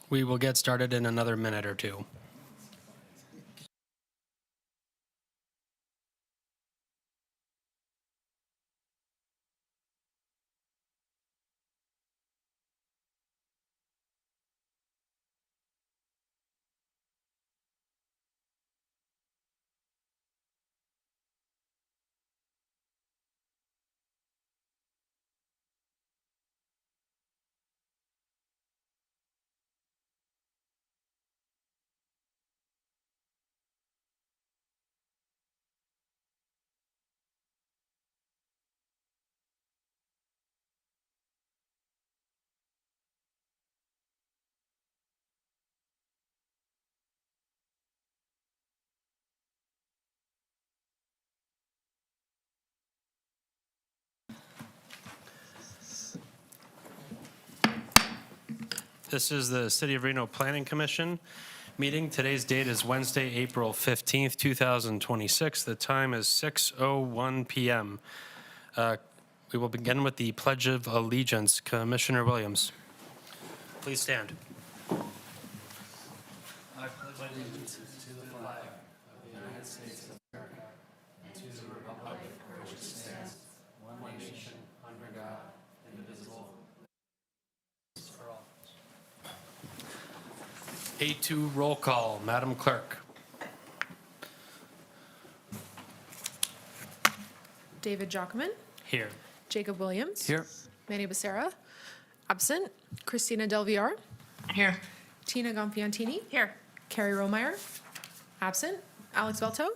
We will get started in another minute or two. This is the City of Reno Planning Commission meeting. Today's date is Wednesday, April 15th, 2026. The time is 6:01 p.m. We will begin with the Pledge of Allegiance. Commissioner Williams, please stand. A2 roll call. Madam Clerk. David Jockman, Here. Jacob Williams. Here. Manny Becerra, absent. Christina Del Villar, Here. Tina Gonfiantini, Here. Carrie Romeyer, absent. Alex Belto.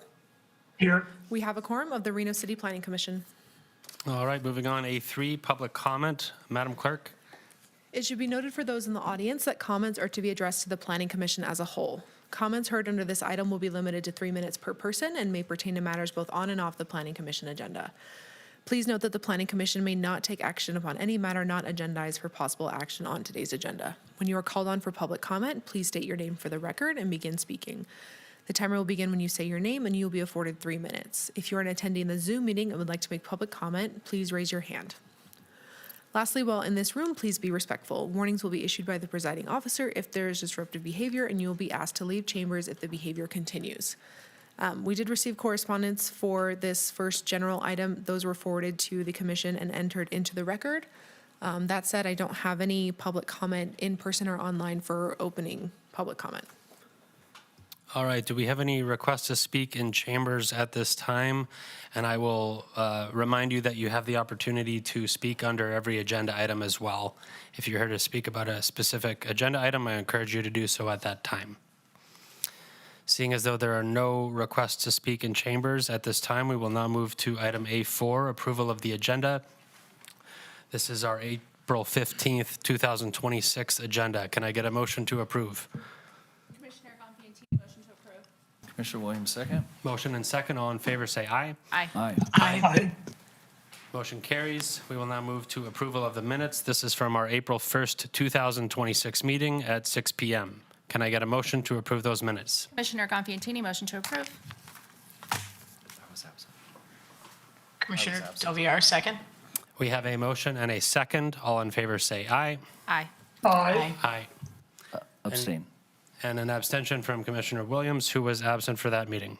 Here. We have a quorum of the Reno City Planning Commission. All right, moving on. A3, public comment. Madam Clerk. It should be noted for those in the audience that comments are to be addressed to the Planning Commission as a whole. Comments heard under this item will be limited to 3 minutes per person and may pertain to matters both on and off the Planning Commission agenda. Please note that the Planning Commission may not take action upon any matter not agendized for possible action on today's agenda. When you are called on for public comment, please state your name for the record and begin speaking. The timer will begin when you say your name, and you will be afforded 3 minutes. If you are attending the Zoom meeting and would like to make public comment, please raise your hand. Lastly, while in this room, please be respectful. Warnings will be issued by the presiding officer if there is disruptive behavior, and you will be asked to leave chambers if the behavior continues. We did receive correspondence for this first general item. Those were forwarded to the commission and entered into the record. That said, I don't have any public comment in person or online for opening public comment. All right, do we have any requests to speak in chambers at this time? And I will remind you that you have the opportunity to speak under every agenda item as well. If you're here to speak about a specific agenda item, I encourage you to do so at that time. Seeing as though there are no requests to speak in chambers at this time, we will now move to item A4, approval of the agenda. This is our April 15th, 2026 agenda. Can I get a motion to approve? Commissioner Williams, second. Motion and second. All in favor, say aye. Aye. Aye. Aye. Motion carries. We will now move to approval of the minutes. This is from our April 1st, 2026 meeting at 6 p.m. Can I get a motion to approve those minutes? Commissioner Gonfiantini, motion to approve. I was absent. Commissioner absent. Del Villar, second. We have a motion and a second. All in favor, say aye. Aye. Aye. Aye. Abstain. And an abstention from Commissioner Williams, who was absent for that meeting.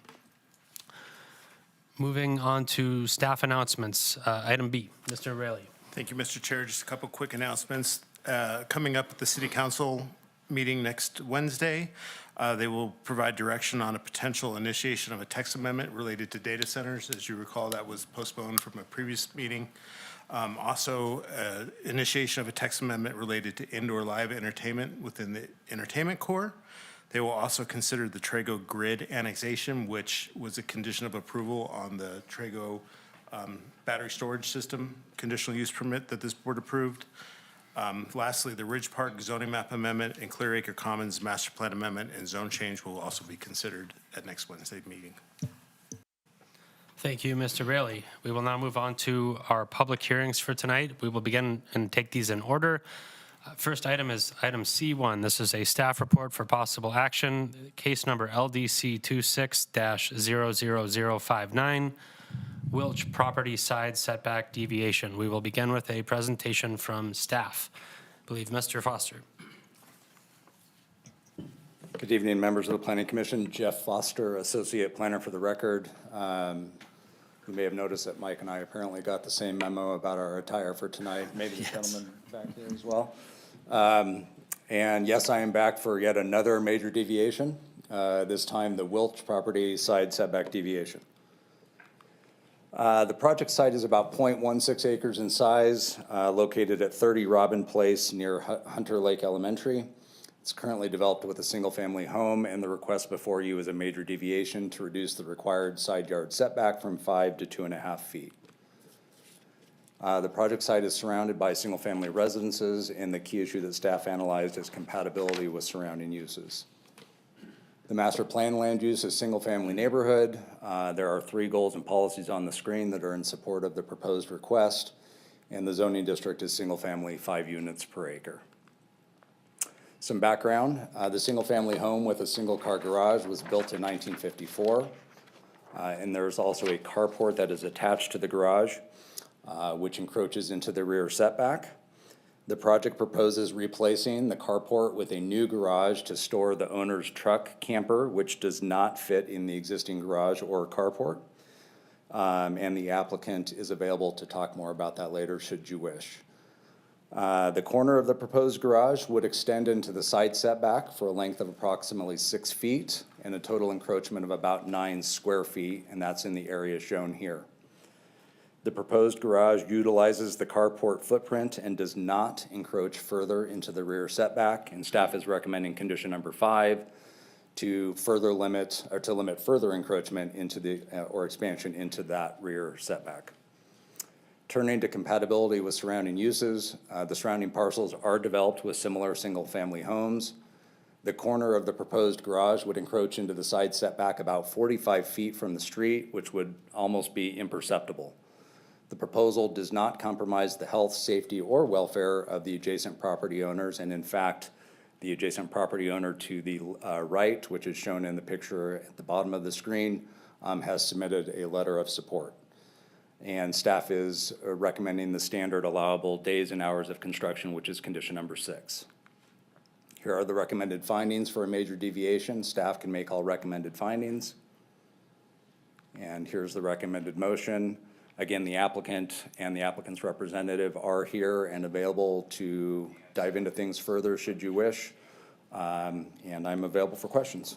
Moving on to staff announcements. Item B, Mr. Raley. Thank you, Mr. Chair. Just a couple quick announcements. Coming up at the City Council meeting next Wednesday, they will provide direction on a potential initiation of a text amendment related to data centers. As you recall, that was postponed from a previous meeting. Also, initiation of a text amendment related to indoor live entertainment within the entertainment core. They will also consider the Trago grid annexation, which was a condition of approval on the Trago battery storage system conditional use permit that this board approved. Lastly, the Ridge Park zoning map amendment and Clear Acre Commons master plan amendment and zone change will also be considered at next Wednesday meeting. Thank you, Mr. Raley. We will now move on to our public hearings for tonight. We will begin and take these in order. First item is item C1. This is a staff report for possible action, case number LDC 26-00059, Wilch property side setback deviation. We will begin with a presentation from staff. I believe Mr. Foster. Good evening, members of the Planning Commission. Jeff Foster, Associate Planner for the record. You may have noticed that Mike and I apparently got the same memo about our attire for tonight. Maybe the gentleman back here as well. And yes, I am back for yet another major deviation, this time the Wilch property side setback deviation. The project site is about 0.16 acres in size, located at 30 Robin Place near Hunter Lake Elementary. It's currently developed with a single-family home, and the request before you is a major deviation to reduce the required side yard setback from 5 to 2.5 feet. The project site is surrounded by single-family residences, and the key issue that staff analyzed is compatibility with surrounding uses. The master plan land use is single-family neighborhood. There are 3 goals and policies on the screen that are in support of the proposed request, and the zoning district is single-family, 5 units per acre. Some background, the single-family home with a single-car garage was built in 1954, and there's also a carport that is attached to the garage, which encroaches into the rear setback. The project proposes replacing the carport with a new garage to store the owner's truck camper, which does not fit in the existing garage or carport. And the applicant is available to talk more about that later, should you wish. The corner of the proposed garage would extend into the side setback for a length of approximately 6 feet and a total encroachment of about 9 square feet, and that's in the area shown here. The proposed garage utilizes the carport footprint and does not encroach further into the rear setback, and staff is recommending condition number 5 to further limit, or to limit further encroachment into the, or expansion into that rear setback. Turning to compatibility with surrounding uses, the surrounding parcels are developed with similar single-family homes. The corner of the proposed garage would encroach into the side setback about 45 feet from the street, which would almost be imperceptible. The proposal does not compromise the health, safety, or welfare of the adjacent property owners, and in fact, the adjacent property owner to the right, which is shown in the picture at the bottom of the screen, has submitted a letter of support. And staff is recommending the standard allowable days and hours of construction, which is condition number 6. Here are the recommended findings for a major deviation. Staff can make all recommended findings. And here's the recommended motion. Again, the applicant and the applicant's representative are here and available to dive into things further should you wish. And I'm available for questions.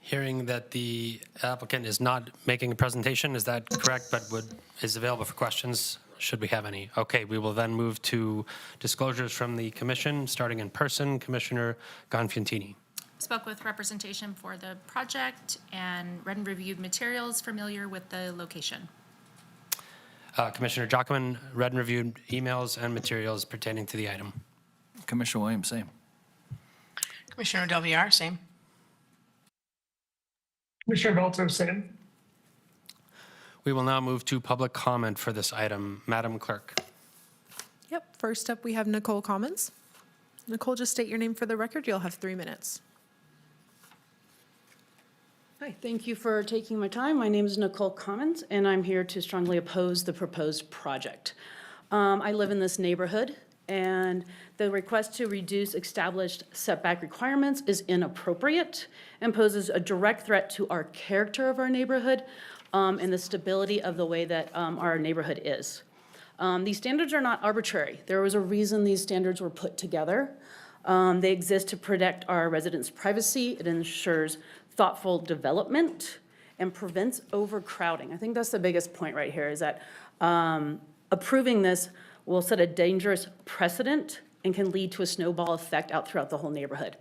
Hearing that the applicant is not making a presentation, is that correct, but is available for questions, should we have any? Okay, we will then move to disclosures from the commission, starting in person. Commissioner Gonfantini. Spoke with representation for the project and read and reviewed materials familiar with the location. Commissioner Jockman, read and reviewed emails and materials pertaining to the item. Commissioner Williams, same. Commissioner Del Villar, same. Commissioner Velto, same. We will now move to public comment for this item. Madam Clerk. Yep, first up, we have Nicole Commons. Nicole, just state your name for the record. You'll have 3 minutes. Hi, thank you for taking my time. My name is Nicole Commons, and I'm here to strongly oppose the proposed project. I live in this neighborhood, and the request to reduce established setback requirements is inappropriate and poses a direct threat to our character of our neighborhood and the stability of the way that our neighborhood is. These standards are not arbitrary. There was a reason these standards were put together. They exist to protect our residents' privacy. It ensures thoughtful development and prevents overcrowding. I think that's the biggest point right here, is that approving this will set a dangerous precedent and can lead to a snowball effect out throughout the whole neighborhood.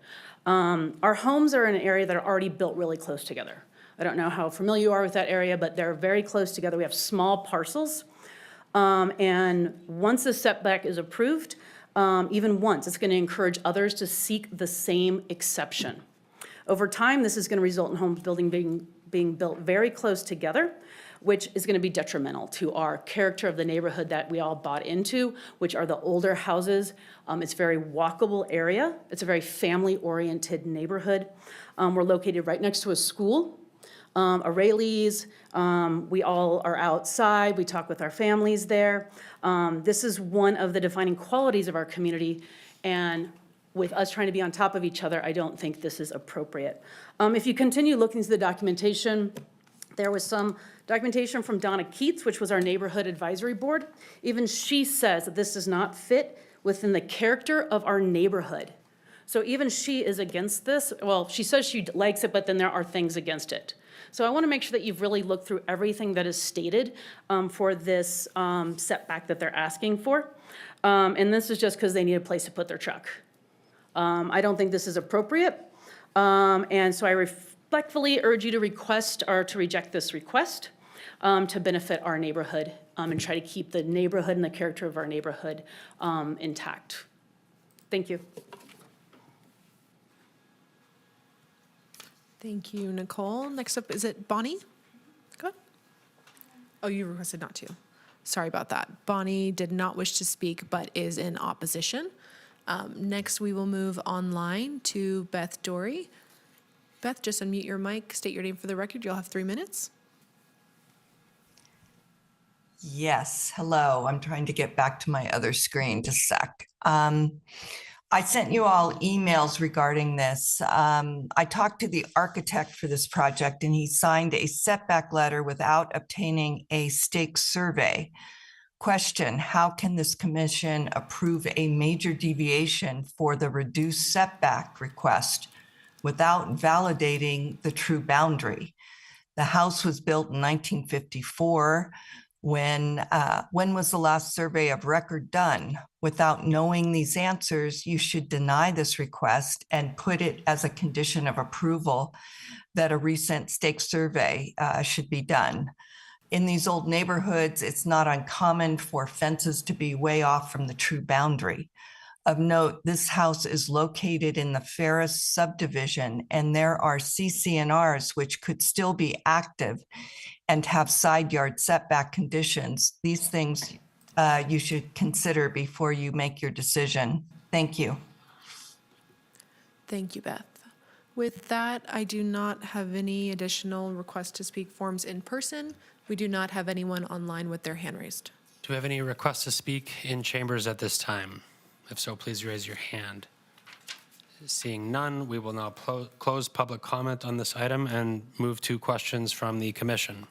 Our homes are in an area that are already built really close together. I don't know how familiar you are with that area, but they're very close together. We have small parcels. And once the setback is approved, even once, it's going to encourage others to seek the same exception. Over time, this is going to result in homes being built very close together, which is going to be detrimental to our character of the neighborhood that we all bought into, which are the older houses. It's a very walkable area. It's a very family-oriented neighborhood. We're located right next to a school, a Rayleigh's. We all are outside. We talk with our families there. This is one of the defining qualities of our community, and with us trying to be on top of each other, I don't think this is appropriate. If you continue looking through the documentation, there was some documentation from Donna Keats, which was our Neighborhood Advisory Board. Even she says that this does not fit within the character of our neighborhood. So even she is against this. Well, she says she likes it, but then there are things against it. So I want to make sure that you've really looked through everything that is stated for this setback that they're asking for. And this is just because they need a place to put their truck. I don't think this is appropriate. And so I respectfully urge you to request or to reject this request to benefit our neighborhood and try to keep the neighborhood and the character of our neighborhood intact. Thank you. Thank you, Nicole. Next up, is it Bonnie? Go ahead. Oh, you requested not to. Sorry about that. Bonnie did not wish to speak, but is in opposition. Next, we will move online to Beth Dory. Beth, just unmute your mic, state your name for the record. You'll have 3 minutes. Yes, hello. I'm trying to get back to my other screen, just a sec. I sent you all emails regarding this. I talked to the architect for this project and he signed a setback letter without obtaining a stake survey. Question, how can this commission approve a major deviation for the reduced setback request without validating the true boundary? The house was built in 1954. When was the last survey of record done? Without knowing these answers, you should deny this request and put it as a condition of approval that a recent stake survey should be done. In these old neighborhoods, it's not uncommon for fences to be way off from the true boundary. Of note, this house is located in the Ferris subdivision, and there are CC&Rs which could still be active and have side yard setback conditions. These things you should consider before you make your decision. Thank you. Thank you, Beth. With that, I do not have any additional request to speak forms in person. We do not have anyone online with their hand raised. Do we have any requests to speak in chambers at this time? If so, please raise your hand. Seeing none, we will now close public comment on this item and move to questions from the commission.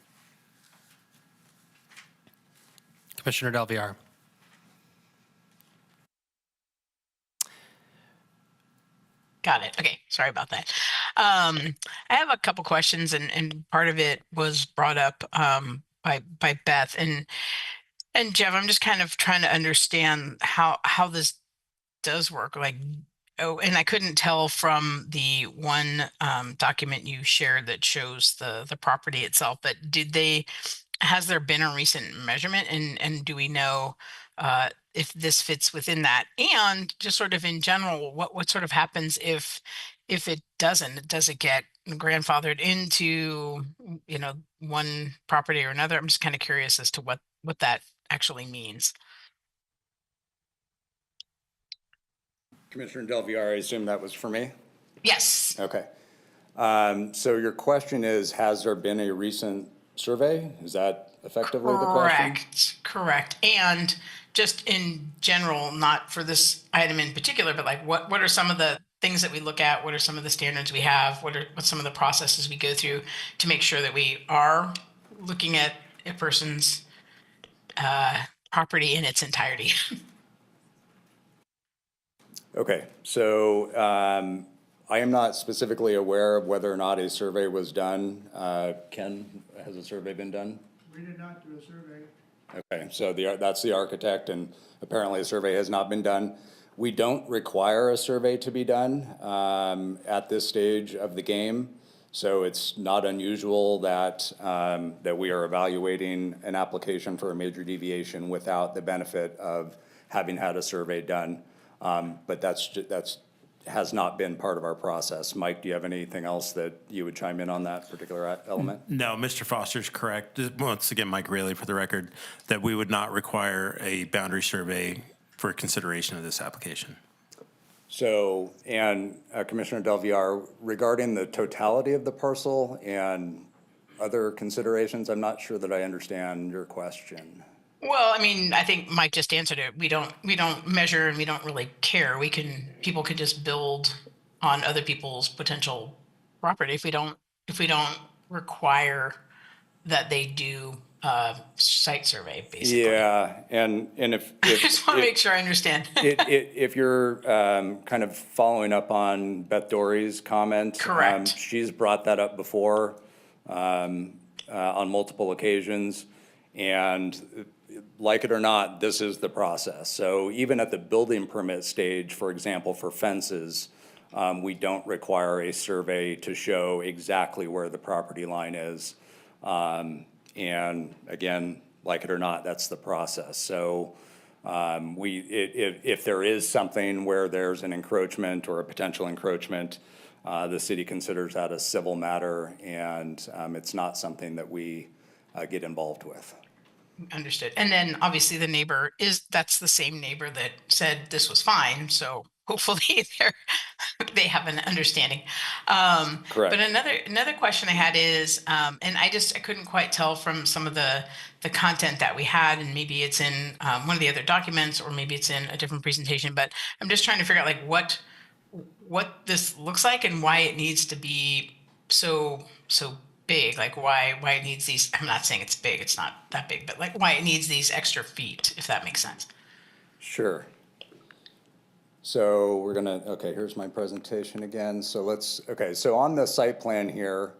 Commissioner Del Villar. Got it. Okay, sorry about that. I have a couple questions, and part of it was brought up by Beth and Jeff. I'm just kind of trying to understand how this does work. Like, oh, and I couldn't tell from the one document you shared that shows the property itself. But has there been a recent measurement, and do we know if this fits within that? And just sort of in general, what sort of happens if it doesn't? Does it get grandfathered into, one property or another? I'm just kind of curious as to what that actually means. Commissioner Del Villar, I assume that was for me? Yes. Okay. So your question is, has there been a recent survey? Is that effectively the question? Correct. And just in general, not for this item in particular, but like what are some of the things that we look at? What are some of the standards we have? What's some of the processes we go through to make sure that we are looking at a person's property in its entirety? Okay, so I am not specifically aware of whether or not a survey was done. Ken, has a survey been done? We did not do a survey. Okay, so that's the architect, and apparently a survey has not been done. We don't require a survey to be done at this stage of the game, so it's not unusual that that we are evaluating an application for a major deviation without the benefit of having had a survey done. But that's has not been part of our process. Mike, do you have anything else that you would chime in on that particular element? No, Mr. Foster's correct. Once again, Mike Rayleigh for the record, that we would not require a boundary survey for consideration of this application. So, and Commissioner Del Villar, regarding the totality of the parcel and other considerations, I'm not sure that I understand your question. Well, I mean, I think Mike just answered it. We don't measure and we don't really care. People can just build on other people's potential property if we don't require that they do a site survey, basically. Yeah, and if. I just want to make sure I understand. If you're kind of following up on Beth Dory's comment. Correct. She's brought that up before on multiple occasions. And like it or not, this is the process. So even at the building permit stage, for example, for fences, we don't require a survey to show exactly where the property line is. And again, like it or not, that's the process. So if there is something where there's an encroachment or a potential encroachment, the city considers that a civil matter, and it's not something that we get involved with. Understood. And then obviously that's the same neighbor that said this was fine. So hopefully they have an understanding. Correct. But another question I had is, and I couldn't quite tell from some of the content that we had, and maybe it's in one of the other documents, or maybe it's in a different presentation, but I'm just trying to figure out like what this looks like and why it needs to be so big, like why it needs these. I'm not saying it's big, it's not that big, but like why it needs these extra feet, if that makes sense. Sure. So okay, here's my presentation again. So so on the site plan here,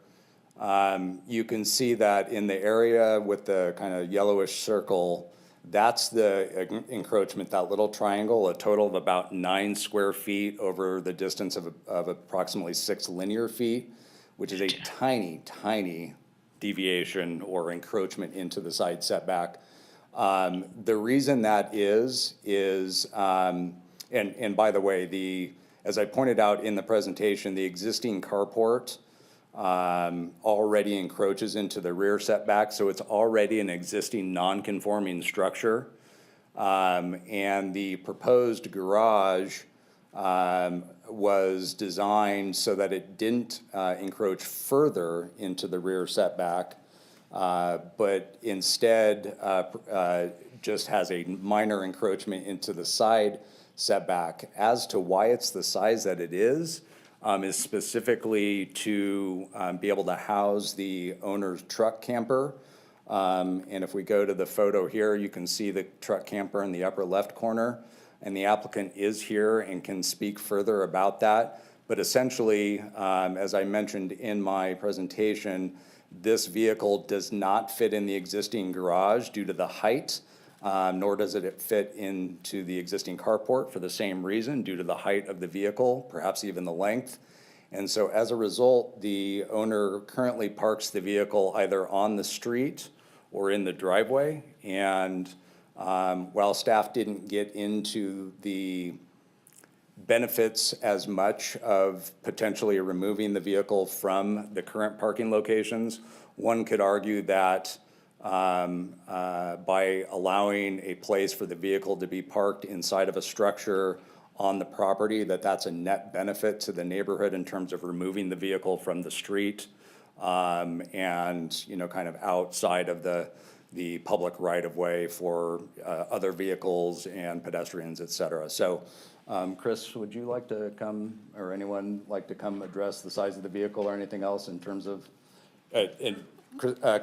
you can see that in the area with the kind of yellowish circle, that's the encroachment, that little triangle, a total of about 9 square feet over the distance of approximately 6 linear feet, which is a tiny, tiny deviation or encroachment into the side setback. The reason that is, and by the way, as I pointed out in the presentation, the existing carport already encroaches into the rear setback, so it's already an existing non-conforming structure. And the proposed garage was designed so that it didn't encroach further into the rear setback, but instead just has a minor encroachment into the side setback. As to why it's the size that it is specifically to be able to house the owner's truck camper. And if we go to the photo here, you can see the truck camper in the upper left corner. And the applicant is here and can speak further about that. But essentially, as I mentioned in my presentation, this vehicle does not fit in the existing garage due to the height, nor does it fit into the existing carport for the same reason, due to the height of the vehicle, perhaps even the length. And so as a result, the owner currently parks the vehicle either on the street or in the driveway. And while staff didn't get into the benefits as much of potentially removing the vehicle from the current parking locations, one could argue that by allowing a place for the vehicle to be parked inside of a structure on the property, that's a net benefit to the neighborhood in terms of removing the vehicle from the street and, kind of outside of the public right-of-way for other vehicles and pedestrians, et cetera. So, Chris, would you like to come, or anyone like to come address the size of the vehicle or anything else in terms of,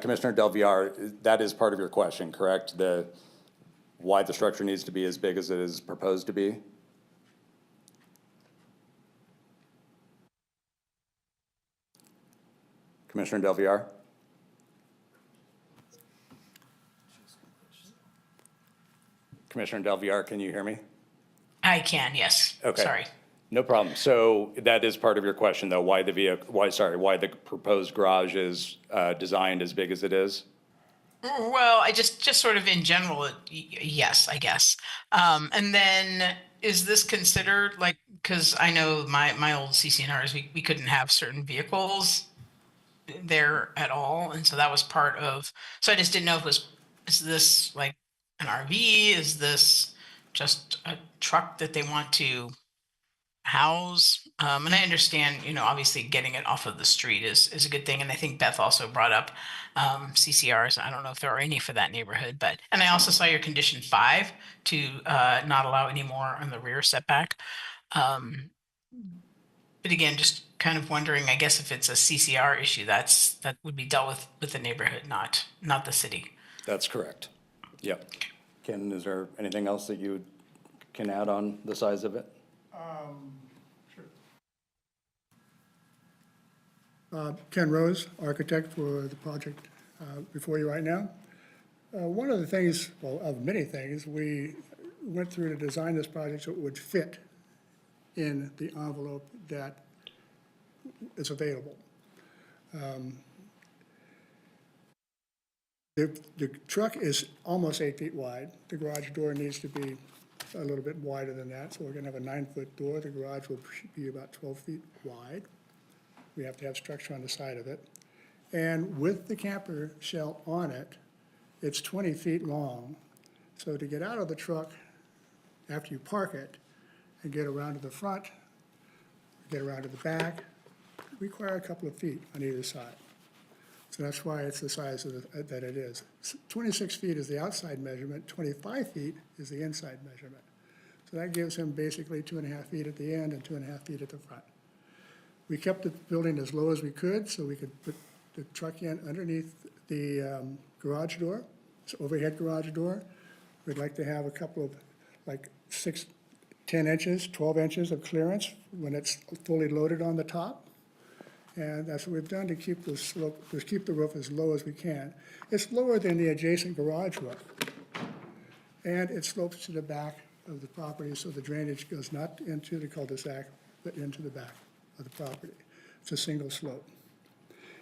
Commissioner Del Villar, that is part of your question, correct? Why the structure needs to be as big as it is proposed to be? Commissioner Del Villar? Commissioner Del Villar, can you hear me? I can, yes. Okay. Sorry. No problem. So that is part of your question, though, why the proposed garage is designed as big as it is? Well, I just sort of in general, yes, I guess. And then is this considered like, because I know my old CCNRs, we couldn't have certain vehicles there at all. And so that was part of, so I just didn't know is this like an RV? Is this just a truck that they want to house. And I understand, obviously getting it off of the street is a good thing. And I think Beth also brought up CCRs. I don't know if there are any for that neighborhood, and I also saw your condition 5 to not allow any more on the rear setback. Um, but again, just kind of wondering, I guess if it's a CCR issue, that would be dealt with the neighborhood, not the city. That's correct. Yep. Ken, is there anything else that you can add on the size of it? Ken Rose, architect for the project before you right now. One of the things, well, of many things, we went through to design this project so it would fit in the envelope that is available. The truck is almost 8 feet wide. The garage door needs to be a little bit wider than that, so we're gonna have a 9-foot door. The garage will be about 12 feet wide. We have to have structure on the side of it. And with the camper shell on it, it's 20 feet long. So to get out of the truck after you park it and get around to the front, get around to the back, require a couple of feet on either side. So that's why it's the size that it is. 26 feet is the outside measurement, 25 feet is the inside measurement. So that gives him basically 2.5 feet at the end and 2.5 feet at the front. We kept the building as low as we could so we could put the truck in underneath the garage door, it's overhead garage door. We'd like to have a couple of, like 6, 10 inches, 12 inches of clearance when it's fully loaded on the top. And that's what we've done to keep the slope, to keep the roof as low as we can. It's lower than the adjacent garage roof. And it slopes to the back of the property, so the drainage goes not into the cul-de-sac, but into the back of the property. It's a single slope.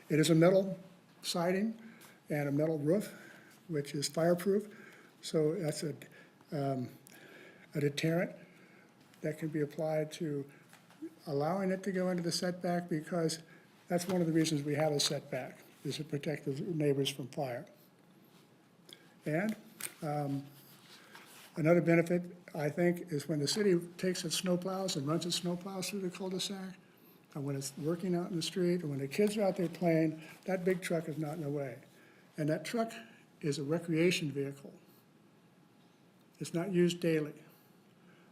It is a metal siding and a metal roof, which is fireproof. So that's a deterrent that can be applied to allowing it to go into the setback, because that's one of the reasons we have a setback, is to protect the neighbors from fire. And another benefit, I think, is when the city takes its snowplows and runs its snowplows through the cul-de-sac, and when it's working out in the street, or when the kids are out there playing, that big truck is not in the way. And that truck is a recreation vehicle. It's not used daily.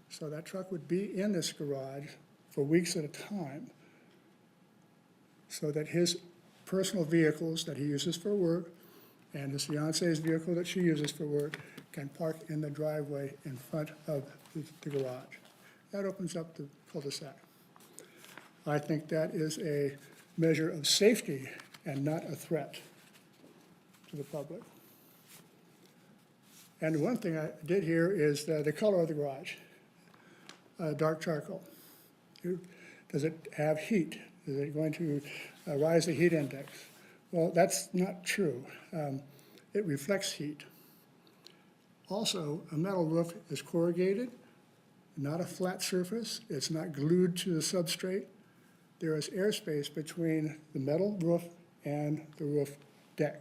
So that truck would be in this garage for weeks at a time, so that his personal vehicles that he uses for work and his fiance's vehicle that she uses for work can park in the driveway in front of the garage. That opens up the cul-de-sac. I think that is a measure of safety and not a threat to the public. And one thing I did here is the color of the garage, dark charcoal. Does it have heat? Is it going to rise the heat index? Well, that's not true. It reflects heat. Also, a metal roof is corrugated, not a flat surface. It's not glued to the substrate. There is airspace between the metal roof and the roof deck.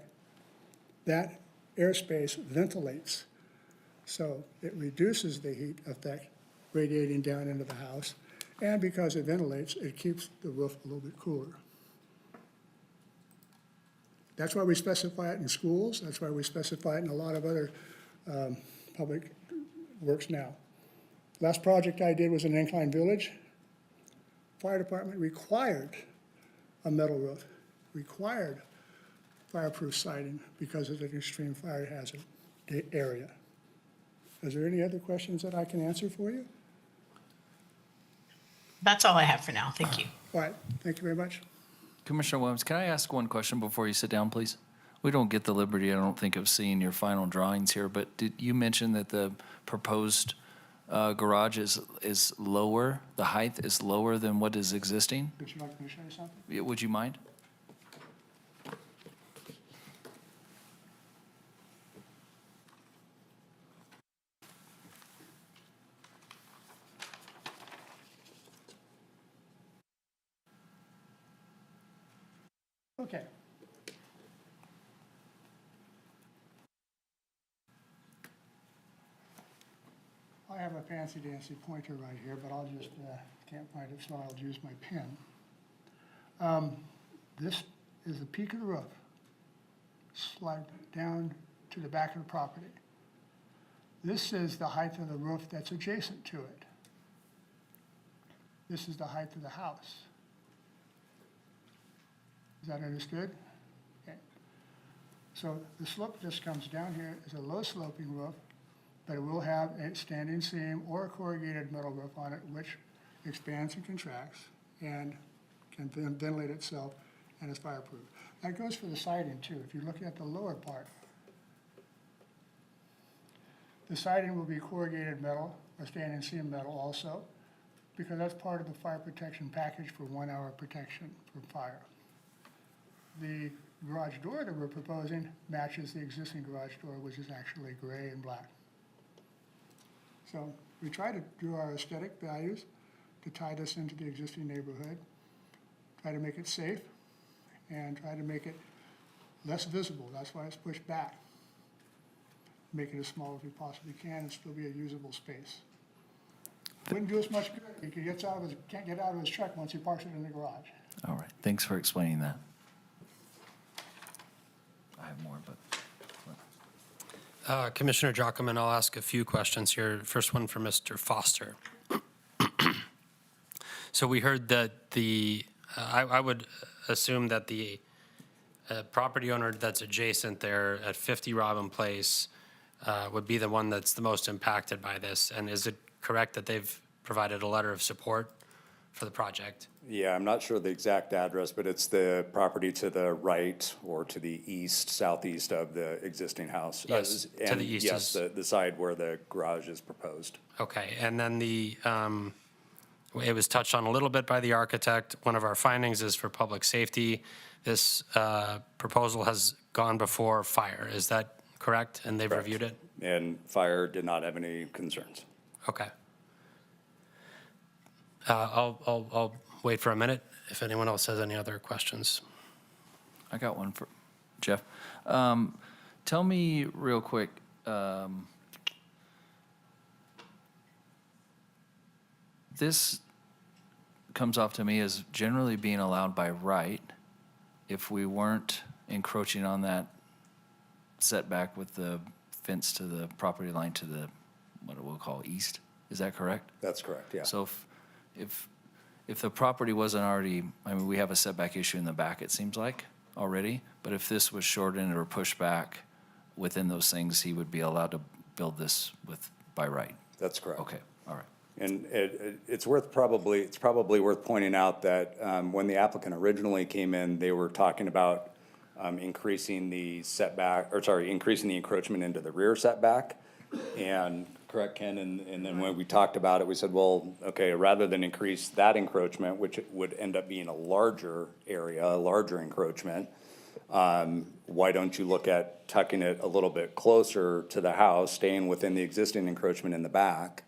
That airspace ventilates, so it reduces the heat effect radiating down into the house, and because it ventilates, it keeps the roof a little bit cooler. That's why we specify it in schools. That's why we specify it in a lot of other public works now. Last project I did was in Incline Village. Fire department required a metal roof, required fireproof siding because of an extreme fire hazard area. Is there any other questions that I can answer for you? That's all I have for now. Thank you. All right, thank you very much. Commissioner Williams, can I ask one question before you sit down, please? We don't get the liberty, I don't think, of seeing your final drawings here, but did you mention that the proposed garage is lower, the height is lower than what is existing? Would you like me to show you something? Would you mind? Okay. I have a fancy dancy pointer right here, but I'll just, can't find it, so I'll use my pen. This is the peak of the roof. Slide down to the back of the property. This is the height of the roof that's adjacent to it. This is the height of the house. Is that understood? Okay. So the slope just comes down here is a low sloping roof, but it will have a standing seam or a corrugated metal roof on it, which expands and contracts and can then ventilate itself and is fireproof. That goes for the siding too. If you look at the lower part, the siding will be corrugated metal or standing seam metal also, because that's part of the fire protection package for 1 hour protection from fire. The garage door that we're proposing matches the existing garage door, which is actually gray and black. So we try to do our aesthetic values to tie this into the existing neighborhood, try to make it safe, and try to make it less visible. That's why it's pushed back. Make it as small as we possibly can and still be a usable space. Wouldn't do us much good if he can't get out of his truck once he parks it in the garage. All right, thanks for explaining that. I have more, but. Commissioner Jockman, I'll ask a few questions here. First one for Mr. Foster. So we heard that I would assume that the property owner that's adjacent there at 50 Robin Place would be the one that's the most impacted by this. And is it correct that they've provided a letter of support for the project? Yeah, I'm not sure the exact address, but it's the property to the right or to the east, southeast of the existing house. Yes, to the east Yes, is- the side where the garage is proposed. Okay, and then it was touched on a little bit by the architect. One of our findings is for public safety. This proposal has gone before fire. Is that correct? And they've Correct. reviewed it? And fire did not have any concerns. Okay. I'll wait for a minute if anyone else has any other questions. I got one for Jeff. Tell me real quick, this comes off to me as generally being allowed by right if we weren't encroaching on that setback with the fence to the property line to the, what we'll call east. Is that correct? That's correct, yeah. So if the property wasn't already, I mean, we have a setback issue in the back, it seems like, already, but if this was shortened or pushed back within those things, he would be allowed to build this by right? That's correct. Okay, all right. And it's probably worth pointing out that when the applicant originally came in, they were talking about increasing the encroachment into the rear setback. And, correct, Ken, and then when we talked about it, we said, well, okay, rather than increase that encroachment, which would end up being a larger area, a larger encroachment, why don't you look at tucking it a little bit closer to the house, staying within the existing encroachment in the back?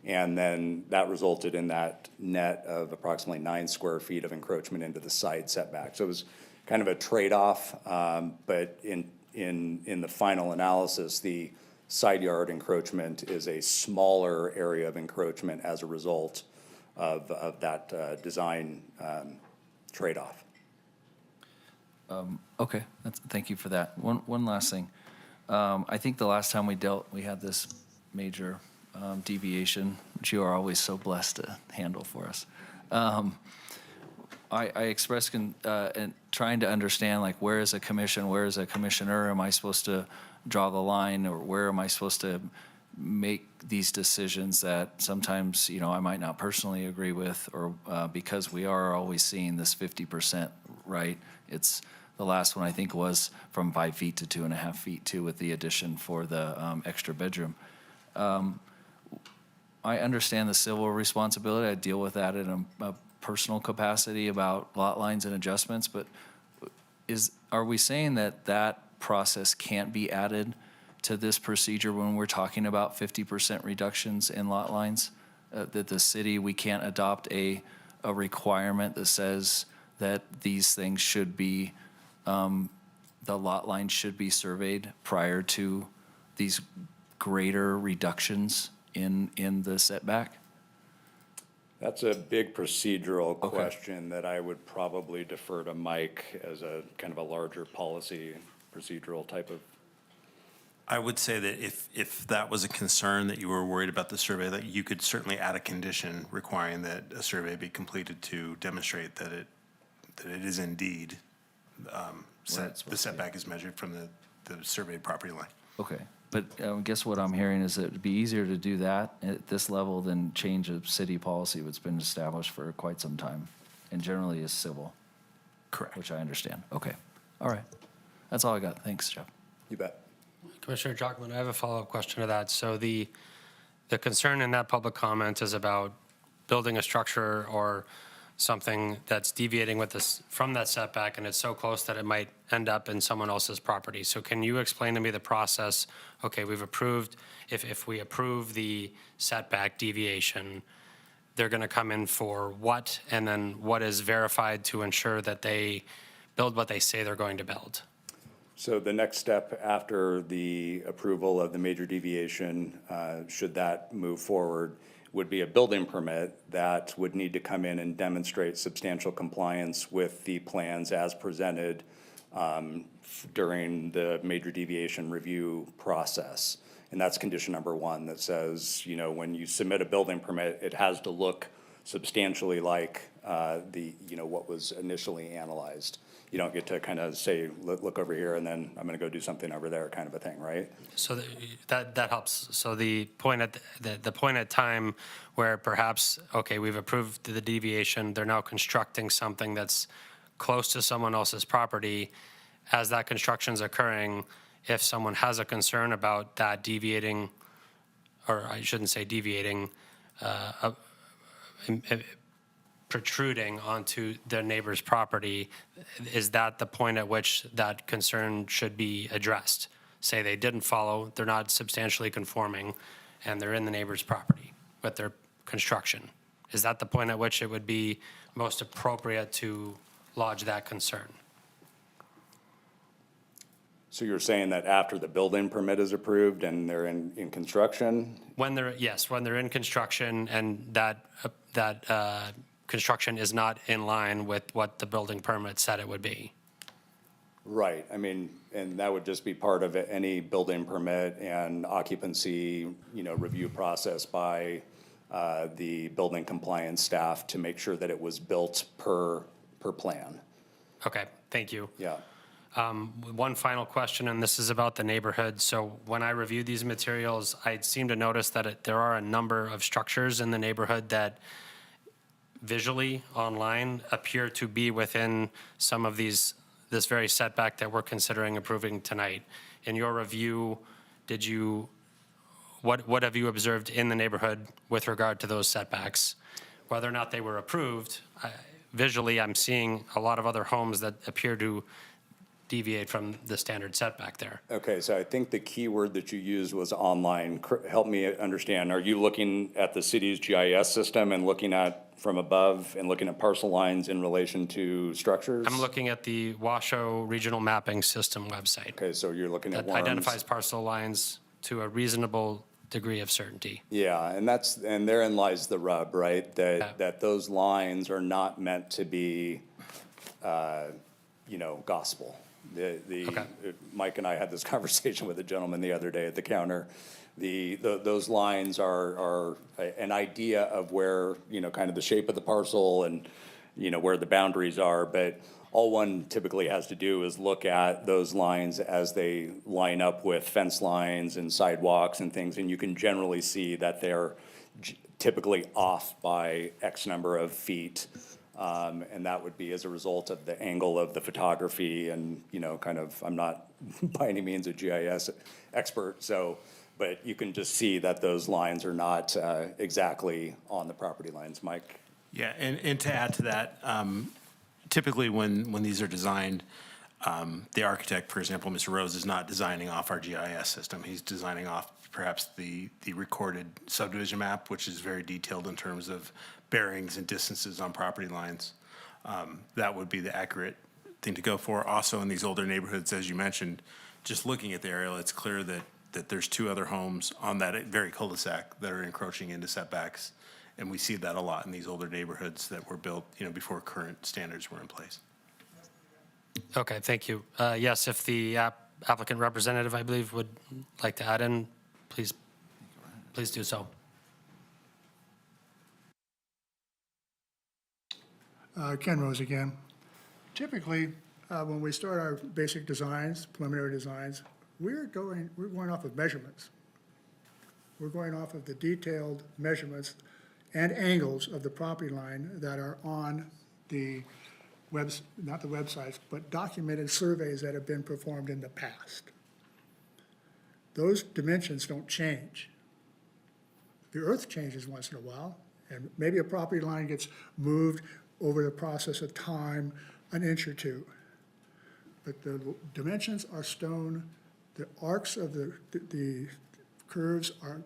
And then that resulted in that net of approximately 9 square feet of encroachment into the side setback. So it was kind of a trade-off, but in the final analysis, the side yard encroachment is a smaller area of encroachment as a result of that design trade-off. Okay, thank you for that. One last thing. I think the last time we had this major deviation, which you are always so blessed to handle for us. I expressed trying to understand, like, where is a commission, where is a commissioner? Am I supposed to draw the line, or where am I supposed to make these decisions that sometimes, I might not personally agree with, or because we are always seeing this 50%, right? It's the last one I think was from 5 feet to 2.5 feet too, with the addition for the extra bedroom. I understand the civil responsibility. I deal with that in a personal capacity about lot lines and adjustments, but are we saying that process can't be added to this procedure when we're talking about 50% reductions in lot lines? That the city, we can't adopt a requirement that says that these things should be, the lot line should be surveyed prior to these greater reductions in the setback? That's a big procedural question that I would probably defer to Mike as a kind of a larger policy procedural type of. I would say that if that was a concern, that you were worried about the survey, that you could certainly add a condition requiring that a survey be completed to demonstrate that it is indeed, the setback is measured from the surveyed property line. Okay, but I guess what I'm hearing is that it'd be easier to do that at this level than change a city policy that's been established for quite some time and generally is civil, Correct. which I understand. Okay, all right. That's all I got. Thanks, Jeff. You bet. Commissioner Jockman, I have a follow-up question to that. So the concern in that public comment is about building a structure or something that's deviating with this from that setback, and it's so close that it might end up in someone else's property. So can you explain to me the process? Okay, we've approved, if we approve the setback deviation, they're going to come in for what? And then what is verified to ensure that they build what they say they're going to build? So the next step after the approval of the major deviation, should that move forward, would be a building permit that would need to come in and demonstrate substantial compliance with the plans as presented during the major deviation review process. And that's condition number one that says, you know, when you submit a building permit, it has to look substantially like what was initially analyzed. You don't get to kind of say, look over here, and then I'm going to go do something over there, kind of a thing, right? So that helps. So the point at the point at time where perhaps, okay, we've approved the deviation, they're now constructing something that's close to someone else's property. As that construction's occurring, if someone has a concern about that deviating, or I shouldn't say deviating, protruding onto their neighbor's property, is that the point at which that concern should be addressed? Say they didn't follow, they're not substantially conforming, and they're in the neighbor's property with their construction. Is that the point at which it would be most appropriate to lodge that concern? So you're saying that after the building permit is approved and they're in construction? When they're in construction and that construction is not in line with what the building permit said it would be. Right, I mean, and that would just be part of any building permit and occupancy, review process by the building compliance staff to make sure that it was built per plan. Okay, thank you. Yeah. One final question, and this is about the neighborhood. So when I reviewed these materials, I seem to notice that there are a number of structures in the neighborhood that visually online appear to be within some of this very setback that we're considering approving tonight. In your review, what have you observed in the neighborhood with regard to those setbacks? Whether or not they were approved, visually I'm seeing a lot of other homes that appear to deviate from the standard setback there. Okay, so I think the key word that you used was online. Help me understand. Are you looking at the city's GIS system and looking at from above and looking at parcel lines in relation to structures? I'm looking at the Washoe Regional Mapping System website. Okay, so you're looking at That worms. identifies parcel lines to a reasonable degree of certainty. Yeah, and therein lies the rub, right? Yeah. That those lines are not meant to be, gospel. Okay. Mike and I had this conversation with a gentleman the other day at the counter. Those lines are an idea of where, kind of the shape of the parcel and, where the boundaries are, but all one typically has to do is look at those lines as they line up with fence lines and sidewalks and things, and you can generally see that they're typically off by X number of feet. And that would be as a result of the angle of the photography and, I'm not by any means a GIS expert, but you can just see that those lines are not exactly on the property lines. Mike? Yeah, and to add to that, typically when these are designed, the architect, for example, Mr. Rose, is not designing off our GIS system. He's designing off perhaps the recorded subdivision map, which is very detailed in terms of bearings and distances on property lines. That would be the accurate thing to go for. Also, in these older neighborhoods, as you mentioned, just looking at the aerial, it's clear that that there's two other homes on that very cul-de-sac that are encroaching into setbacks. And we see that a lot in these older neighborhoods that were built, before current standards were in place. Okay, thank you. Yes, if the applicant representative, I believe, would like to add in, please do so. Ken Rose again. Typically, when we start our basic designs, preliminary designs, we're going off of measurements. We're going off of the detailed measurements and angles of the property line that are on the not the websites, but documented surveys that have been performed in the past. Those dimensions don't change. The earth changes once in a while, and maybe a property line gets moved over the process of time, an inch or two. But the dimensions are stone, the arcs of the curves are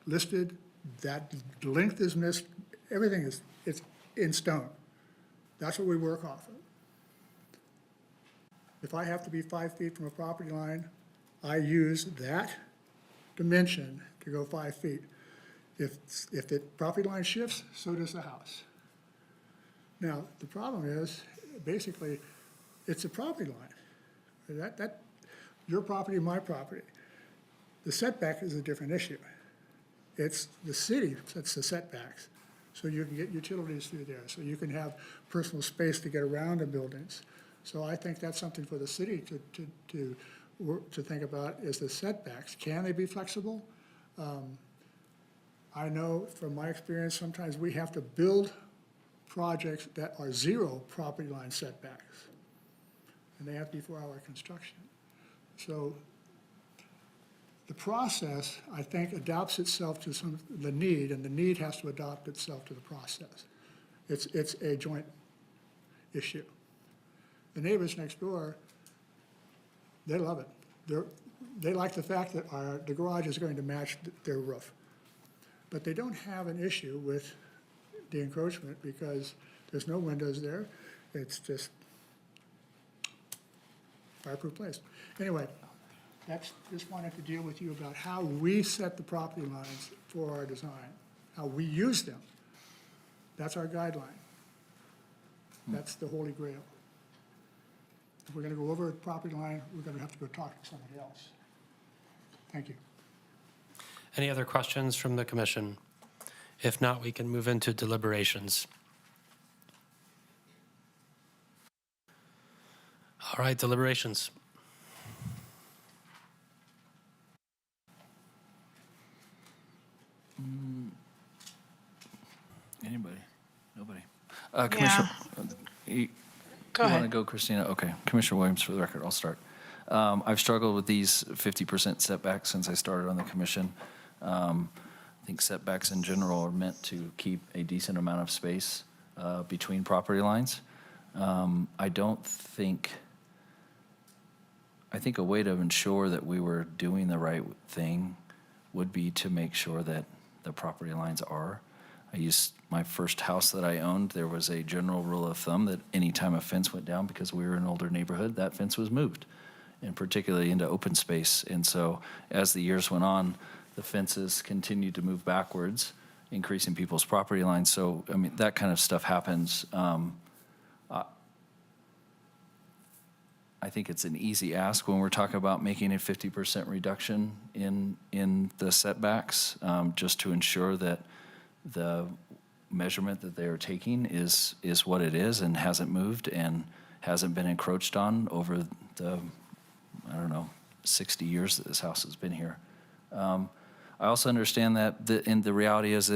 listed, that length is missed, everything it's in stone. That's what we work off of. If I have to be 5 feet from a property line, I use that dimension to go 5 feet. If the property line shifts, so does the house. Now, the problem is, basically, it's a property line. Your property, my property. The setback is a different issue. It's the city sets the setbacks, so you can get utilities through there, so you can have personal space to get around the buildings. So I think that's something for the city to think about, is the setbacks. Can they be flexible? I know from my experience, sometimes we have to build projects that are zero property line setbacks, and they have to be 4-hour construction. So the process, I think, adapts itself to the need, and the need has to adopt itself to the process. It's a joint issue. The neighbors next door, they love it. They like the fact that the garage is going to match their roof. But they don't have an issue with the encroachment because there's no windows there. It's just fireproof place. Anyway, just wanted to deal with you about how we set the property lines for our design, how we use them. That's our guideline. That's the holy grail. If we're going to go over a property line, we're going to have to go talk to somebody else. Thank you. Any other questions from the commission? If not, we can move into deliberations. All right, deliberations. Anybody? Nobody? Commissioner, you Go want to ahead. go, Christina? Okay. Commissioner Williams, for the record, I'll start. I've struggled with these 50% setbacks since I started on the commission. I think setbacks in general are meant to keep a decent amount of space between property lines. I think a way to ensure that we were doing the right thing would be to make sure that the property lines are. My first house that I owned, there was a general rule of thumb that anytime a fence went down, because we were in an older neighborhood, that fence was moved, and particularly into open space. And so as the years went on, the fences continued to move backwards, increasing people's property lines. So, I mean, that kind of stuff happens. I think it's an easy ask when we're talking about making a 50% reduction in the setbacks, just to ensure that the measurement that they are taking is what it is and hasn't moved and hasn't been encroached on over the, 60 years that this house has been here. I also understand that the reality is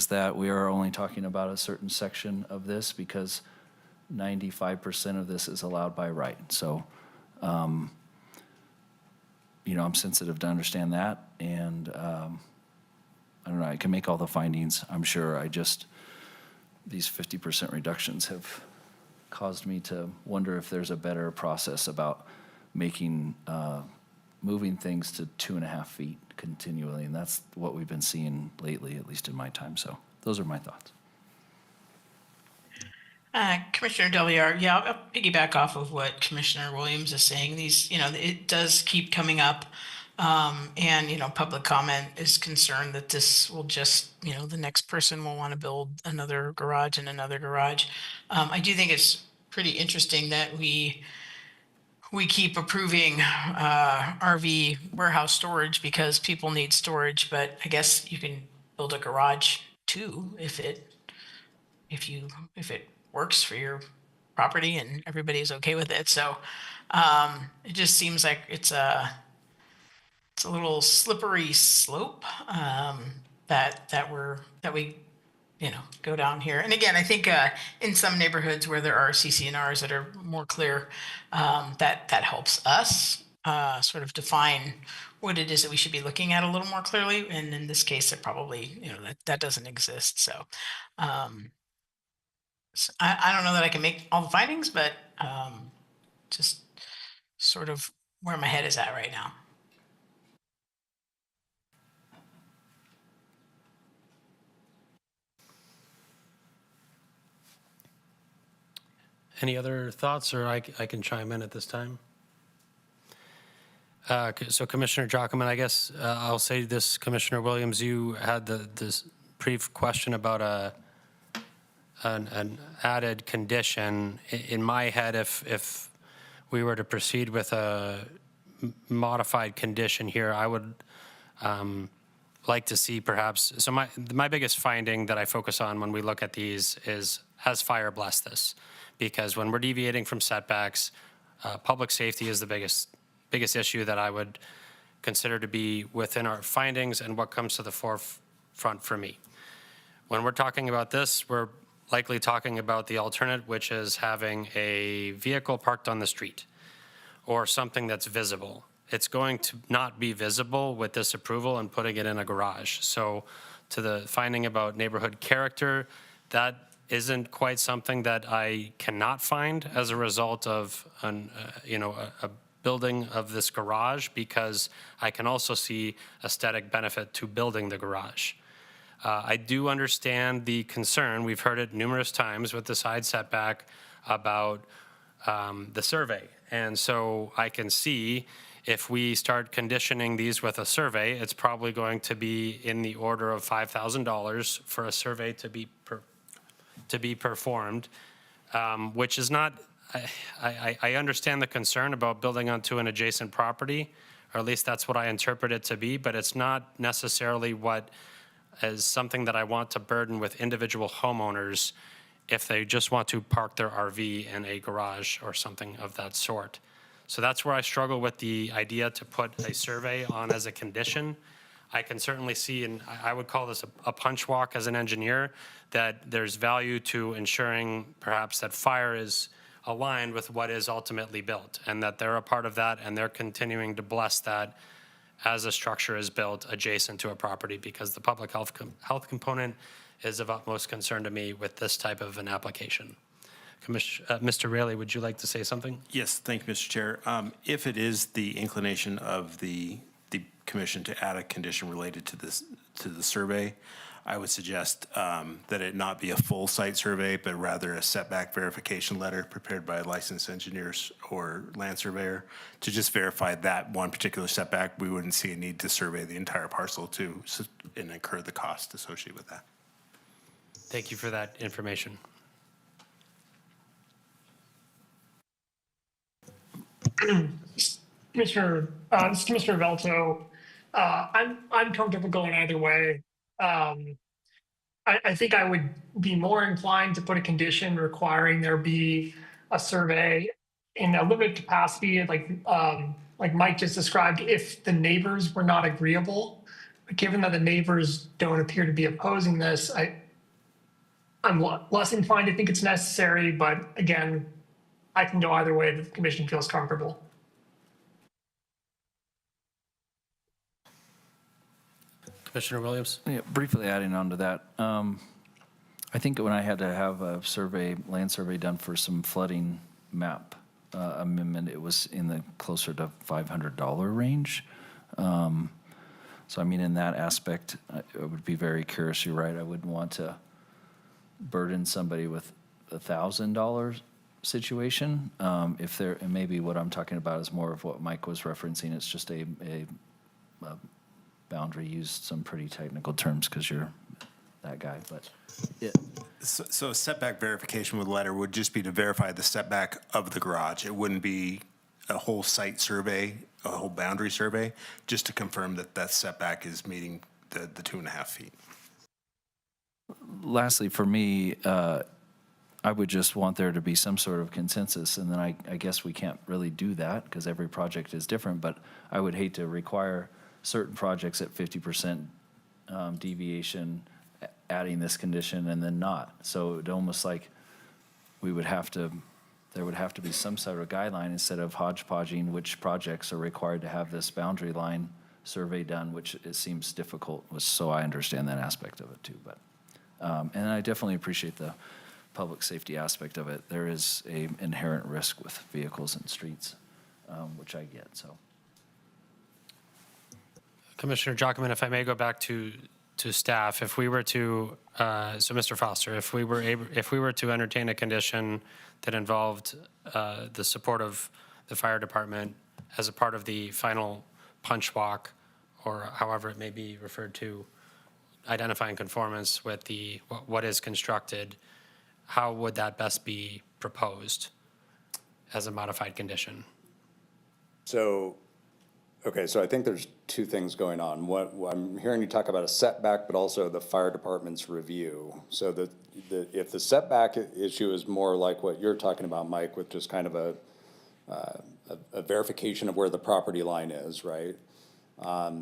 that we are only talking about a certain section of this because 95% of this is allowed by right. So, I'm sensitive to understand that, and I can make all the findings, I'm sure. These 50% reductions have caused me to wonder if there's a better process about moving things to 2.5 feet continually, and that's what we've been seeing lately, at least in my time. So those are my thoughts. Commissioner Del Villar, I'll piggyback off of what Commissioner Williams is saying. These, it does keep coming up. And, public comment is concerned that this will just, the next person will want to build another garage and another garage. I do think it's pretty interesting that we keep approving RV warehouse storage because people need storage, but I guess you can build a garage too if it works for your property and everybody's okay with it. So it just seems like it's a little slippery slope that we go down here. And again, I think in some neighborhoods where there are CCNRs that are more clear, that helps us sort of define what it is that we should be looking at a little more clearly. And in this case, it probably, that doesn't exist. So I don't know that I can make all the findings, but just sort of where my head is at right now. Any other thoughts, or I can chime in at this time? So Commissioner Jockman, I guess I'll say this, Commissioner Williams, you had this brief question about an added condition. In my head, if we were to proceed with a modified condition here, I would like to see perhaps, so my biggest finding that I focus on when we look at these is, has fire blessed this? Because when we're deviating from setbacks, public safety is the biggest issue that I would consider to be within our findings and what comes to the forefront for me. When we're talking about this, we're likely talking about the alternate, which is having a vehicle parked on the street or something that's visible. It's going to not be visible with this approval and putting it in a garage. So to the finding about neighborhood character, that isn't quite something that I cannot find as a result of a building of this garage, because I can also see aesthetic benefit to building the garage. I do understand the concern, we've heard it numerous times with the side setback about the survey. And so I can see if we start conditioning these with a survey, it's probably going to be in the order of $5,000 for a survey to be performed, which is not, I understand the concern about building onto an adjacent property, or at least that's what I interpret it to be, but it's not necessarily what is something that I want to burden with individual homeowners if they just want to park their RV in a garage or something of that sort. So that's where I struggle with the idea to put a survey on as a condition. I can certainly see, and I would call this a punch walk as an engineer, that there's value to ensuring perhaps that fire is aligned with what is ultimately built, and that they're a part of that, and they're continuing to bless that as a structure is built adjacent to a property, because the public health component is of utmost concern to me with this type of an application. Mr. Raley, would you like to say something? Yes, thank you, Mr. Chair. If it is the inclination of the commission to add a condition related to the survey, I would suggest that it not be a full site survey, but rather a setback verification letter prepared by a licensed engineers or land surveyor to just verify that one particular setback. We wouldn't see a need to survey the entire parcel and incur the cost associated with that. Thank you for that information. Commissioner Velto, I'm comfortable going either way. I think I would be more inclined to put a condition requiring there be a survey in a limited capacity, like Mike just described, if the neighbors were not agreeable. But given that the neighbors don't appear to be opposing this, I'm less inclined to think it's necessary, but again, I can go either way that the commission feels comfortable. Commissioner Williams? Yeah, briefly adding on to that, I think when I had to have a land survey done for some flooding map amendment, it was in the closer to $500 range. So I mean, in that aspect, I would be very curious. You're right. I wouldn't want to burden somebody with $1,000 situation. If there, and maybe what I'm talking about is more of what Mike was referencing. It's just a boundary, used some pretty technical terms because you're that guy, but So a setback verification with letter would just be to verify the setback of the garage. It wouldn't be a whole site survey, a whole boundary survey, just to confirm that that setback is meeting the 2.5 feet. lastly, for me, I would just want there to be some sort of consensus, and then I guess we can't really do that because every project is different, but I would hate to require certain projects at 50% deviation, adding this condition and then not. So it almost like there would have to be some sort of guideline instead of hodgepodging which projects are required to have this boundary line survey done, which it seems difficult, so I understand that aspect of it too. But and I definitely appreciate the public safety aspect of it. There is a inherent risk with vehicles and streets, which I get, so. Commissioner Jockman, if I may go back to staff, if we were to, so Mr. Foster, if we were to entertain a condition that involved the support of the fire department as a part of the final punch walk, or however it may be referred to, identifying conformance with what is constructed, how would that best be proposed as a modified condition? So, okay, so I think there's two things going on. What I'm hearing you talk about a setback, but also the fire department's review. So if the setback issue is more like what you're talking about, Mike, with just kind of a verification of where the property line is, right?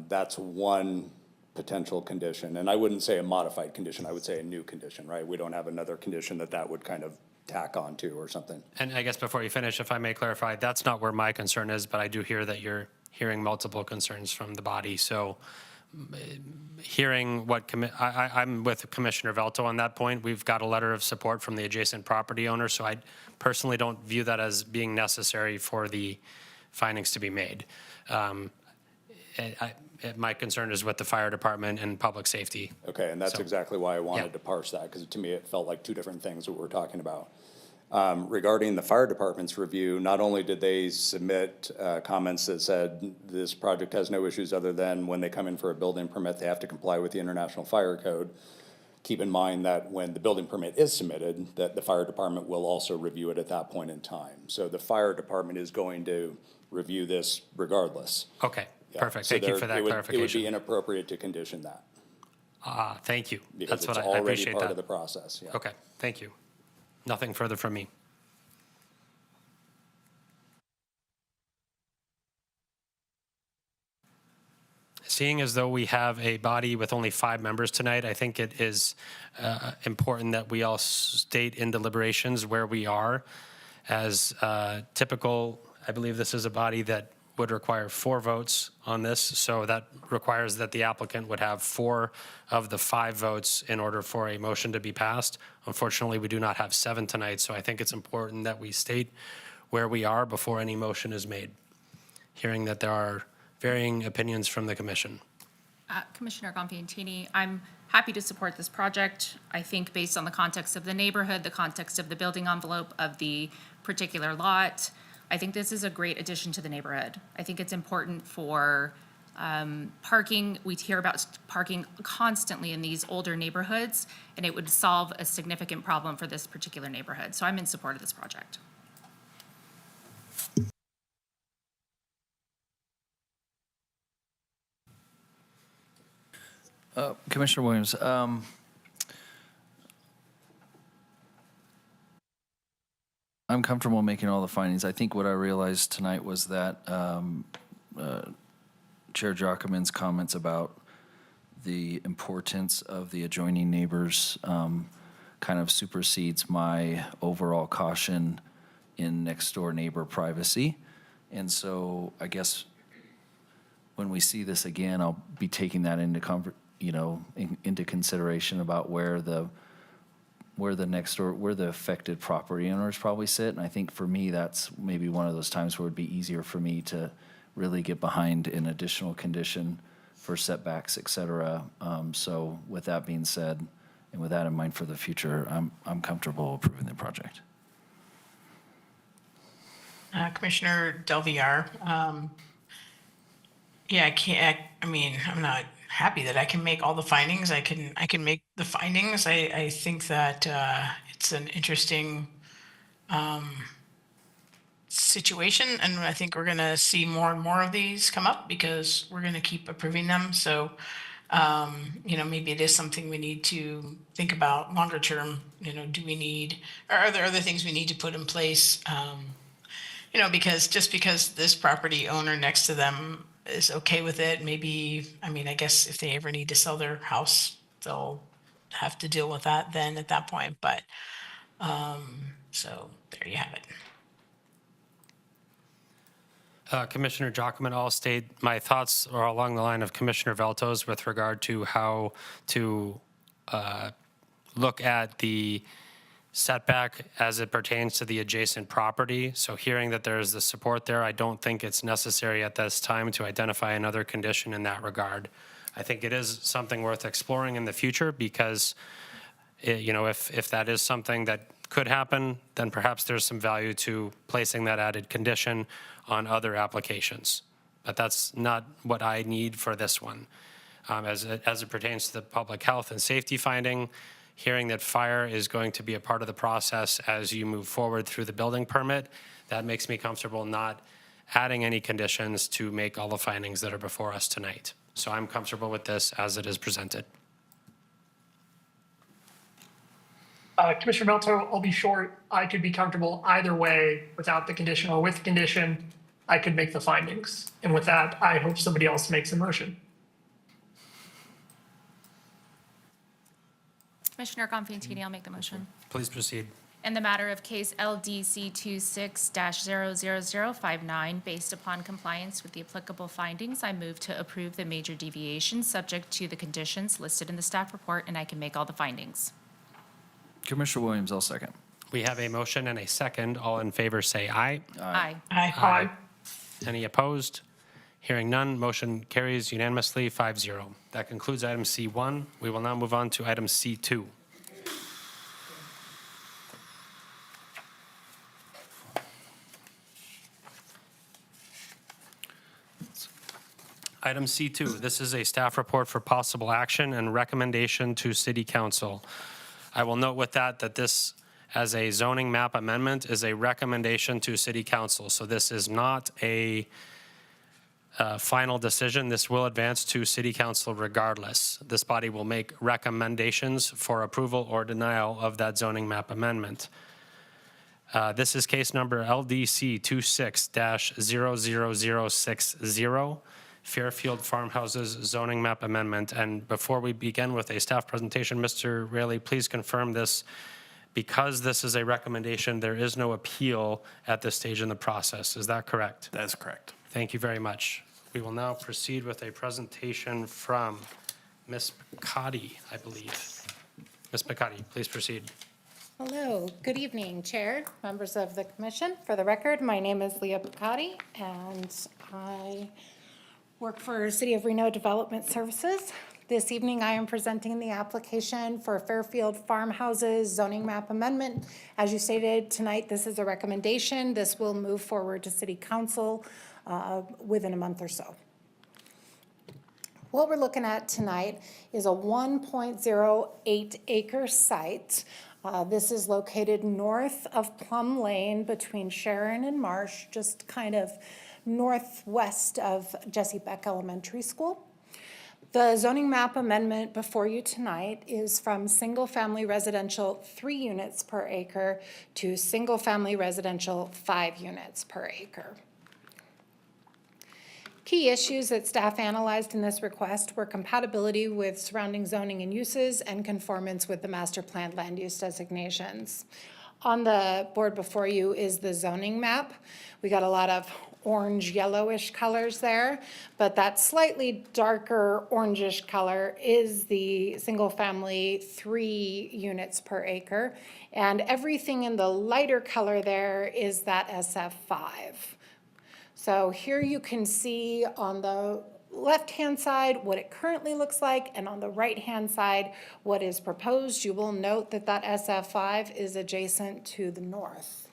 That's one potential condition. And I wouldn't say a modified condition, I would say a new condition, right? We don't have another condition that would kind of tack on to or something. And I guess before you finish, if I may clarify, that's not where my concern is, but I do hear that you're hearing multiple concerns from the body. So hearing what, I'm with Commissioner Velto on that point. We've got a letter of support from the adjacent property owner, so I personally don't view that as being necessary for the findings to be made. My concern is with the fire department and public safety. Okay, and that's So- exactly why I wanted Yeah. to parse that, because to me, it felt like two different things that we're talking about. Regarding the fire department's review, not only did they submit comments that said this project has no issues other than when they come in for a building permit, they have to comply with the International Fire Code. Keep in mind that when the building permit is submitted, that the fire department will also review it at that point in time. So the fire department is going to review this regardless. Okay, Yeah. perfect. So Thank you for that It would clarification. be inappropriate to condition that, Thank you. because That's it's what I already appreciate part that. of the process, yeah. Okay, thank you. Nothing further from me. Seeing as though we have a body with only 5 members tonight, I think it is important that we all state in deliberations where we are. As typical, I believe this is a body that would require 4 votes on this, so that requires that the applicant would have 4 of the 5 votes in order for a motion to be passed. Unfortunately, we do not have 7 tonight, so I think it's important that we state where we are before any motion is made. Hearing that there are varying opinions from the commission. Commissioner Gonfalonieri, I'm happy to support this project. I think based on the context of the neighborhood, the context of the building envelope of the particular lot, I think this is a great addition to the neighborhood. I think it's important for parking. We hear about parking constantly in these older neighborhoods, and it would solve a significant problem for this particular neighborhood. So I'm in support of this project. Commissioner Williams, I'm comfortable making all the findings. I think what I realized tonight was that Chair Jockman's comments about the importance of the adjoining neighbors kind of supersedes my overall caution in next-door neighbor privacy. And so I guess when we see this again, I'll be taking that into into consideration about where the affected property owners probably sit. And I think for me, that's maybe one of those times where it'd be easier for me to really get behind an additional condition for setbacks, et cetera. So with that being said, and with that in mind for the future, I'm comfortable approving the project. Commissioner Del Villar, Yeah, I can't, I mean, I'm not happy that I can make all the findings. I can make the findings. I think that, it's an interesting, situation, and I think we're gonna see more and more of these come up because we're gonna keep approving them. So, maybe it is something we need to think about longer term. Do we need, or are there other things we need to put in place? Because just because this property owner next to them is okay with it, maybe, I guess if they ever need to sell their house, they'll have to deal with that then at that point. But, so there you have it. Commissioner Jockman, I'll state my thoughts are along the line of Commissioner Velto's with regard to how to look at the setback as it pertains to the adjacent property. So hearing that there is the support there, I don't think it's necessary at this time to identify another condition in that regard. I think it is something worth exploring in the future because, if that is something that could happen, then perhaps there's some value to placing that added condition on other applications. But that's not what I need for this one. As it pertains to the public health and safety finding, hearing that fire is going to be a part of the process as you move forward through the building permit, that makes me comfortable not adding any conditions to make all the findings that are before us tonight. So I'm comfortable with this as it is presented. Commissioner Melto, I'll be short. I could be comfortable either way without the condition or with the condition. I could make the findings. And with that, I hope somebody else makes a motion. Commissioner Constantini, I'll make the motion. Please proceed. In the matter of case LDC 26-00059, based upon compliance with the applicable findings, I move to approve the major deviation subject to the conditions listed in the staff report, and I can make all the findings. Commissioner Williams, I'll second. We have a motion and a second. All in favor say aye. Aye. Aye. Any opposed? Hearing none, motion carries unanimously 5-0. That concludes item C1. We will now move on to item C2. Item C2, this is a staff report for possible action and recommendation to City Council. I will note with that this, as a zoning map amendment, is a recommendation to City Council. So this is not a final decision. This will advance to City Council regardless. This body will make recommendations for approval or denial of that zoning map amendment. This is case number LDC 26-00060, Fairfield Farmhouses zoning map amendment. And before we begin with a staff presentation, Mr. Raley, please confirm this. Because this is a recommendation, there is no appeal at this stage in the process. Is that correct? That is correct. Thank you very much. We will now proceed with a presentation from Ms. Picotti, I believe. Ms. Picotti, please proceed. Hello, good evening, Chair, members of the Commission. For the record, my name is Leah Picotti, and I work for City of Reno Development Services. This evening, I am presenting the application for Fairfield Farmhouses zoning map amendment. As you stated tonight, this is a recommendation. This will move forward to City Council within a month or so. What we're looking at tonight is a 1.08 acre site. This is located north of Plum Lane between Sharon and Marsh, just kind of northwest of Jesse Beck Elementary School. The zoning map amendment before you tonight is from single-family residential 3 units per acre to single-family residential 5 units per acre. Key issues that staff analyzed in this request were compatibility with surrounding zoning and uses and conformance with the master plan land use designations. On the board before you is the zoning map. We got a lot of orange yellowish colors there, but that slightly darker orangish color is the single family 3 units per acre. And everything in the lighter color there is that SF5. So here you can see on the left-hand side what it currently looks like, and on the right-hand side what is proposed. You will note that that SF5 is adjacent to the north.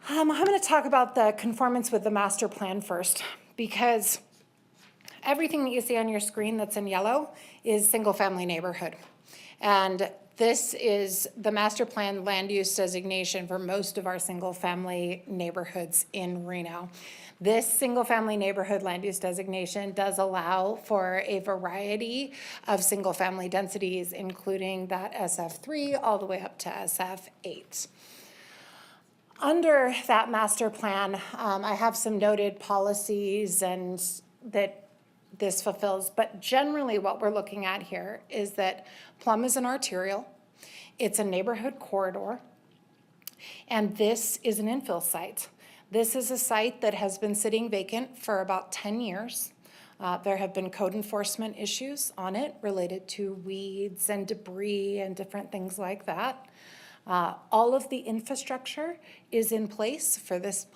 I'm going to talk about the conformance with the master plan first. because everything that you see on your screen that's in yellow is single-family neighborhood. And this is the master plan land use designation for most of our single-family neighborhoods in Reno. This single-family neighborhood land use designation does allow for a variety of single-family densities, including that SF3 all the way up to SF8. Under that master plan, I have some noted policies and that this fulfills, but generally what we're looking at here is that Plum is an arterial, it's a neighborhood corridor, and this is an infill site. This is a site that has been sitting vacant for about 10 years. There have been code enforcement issues on it related to weeds and debris and different things like that. All of the infrastructure is in place for this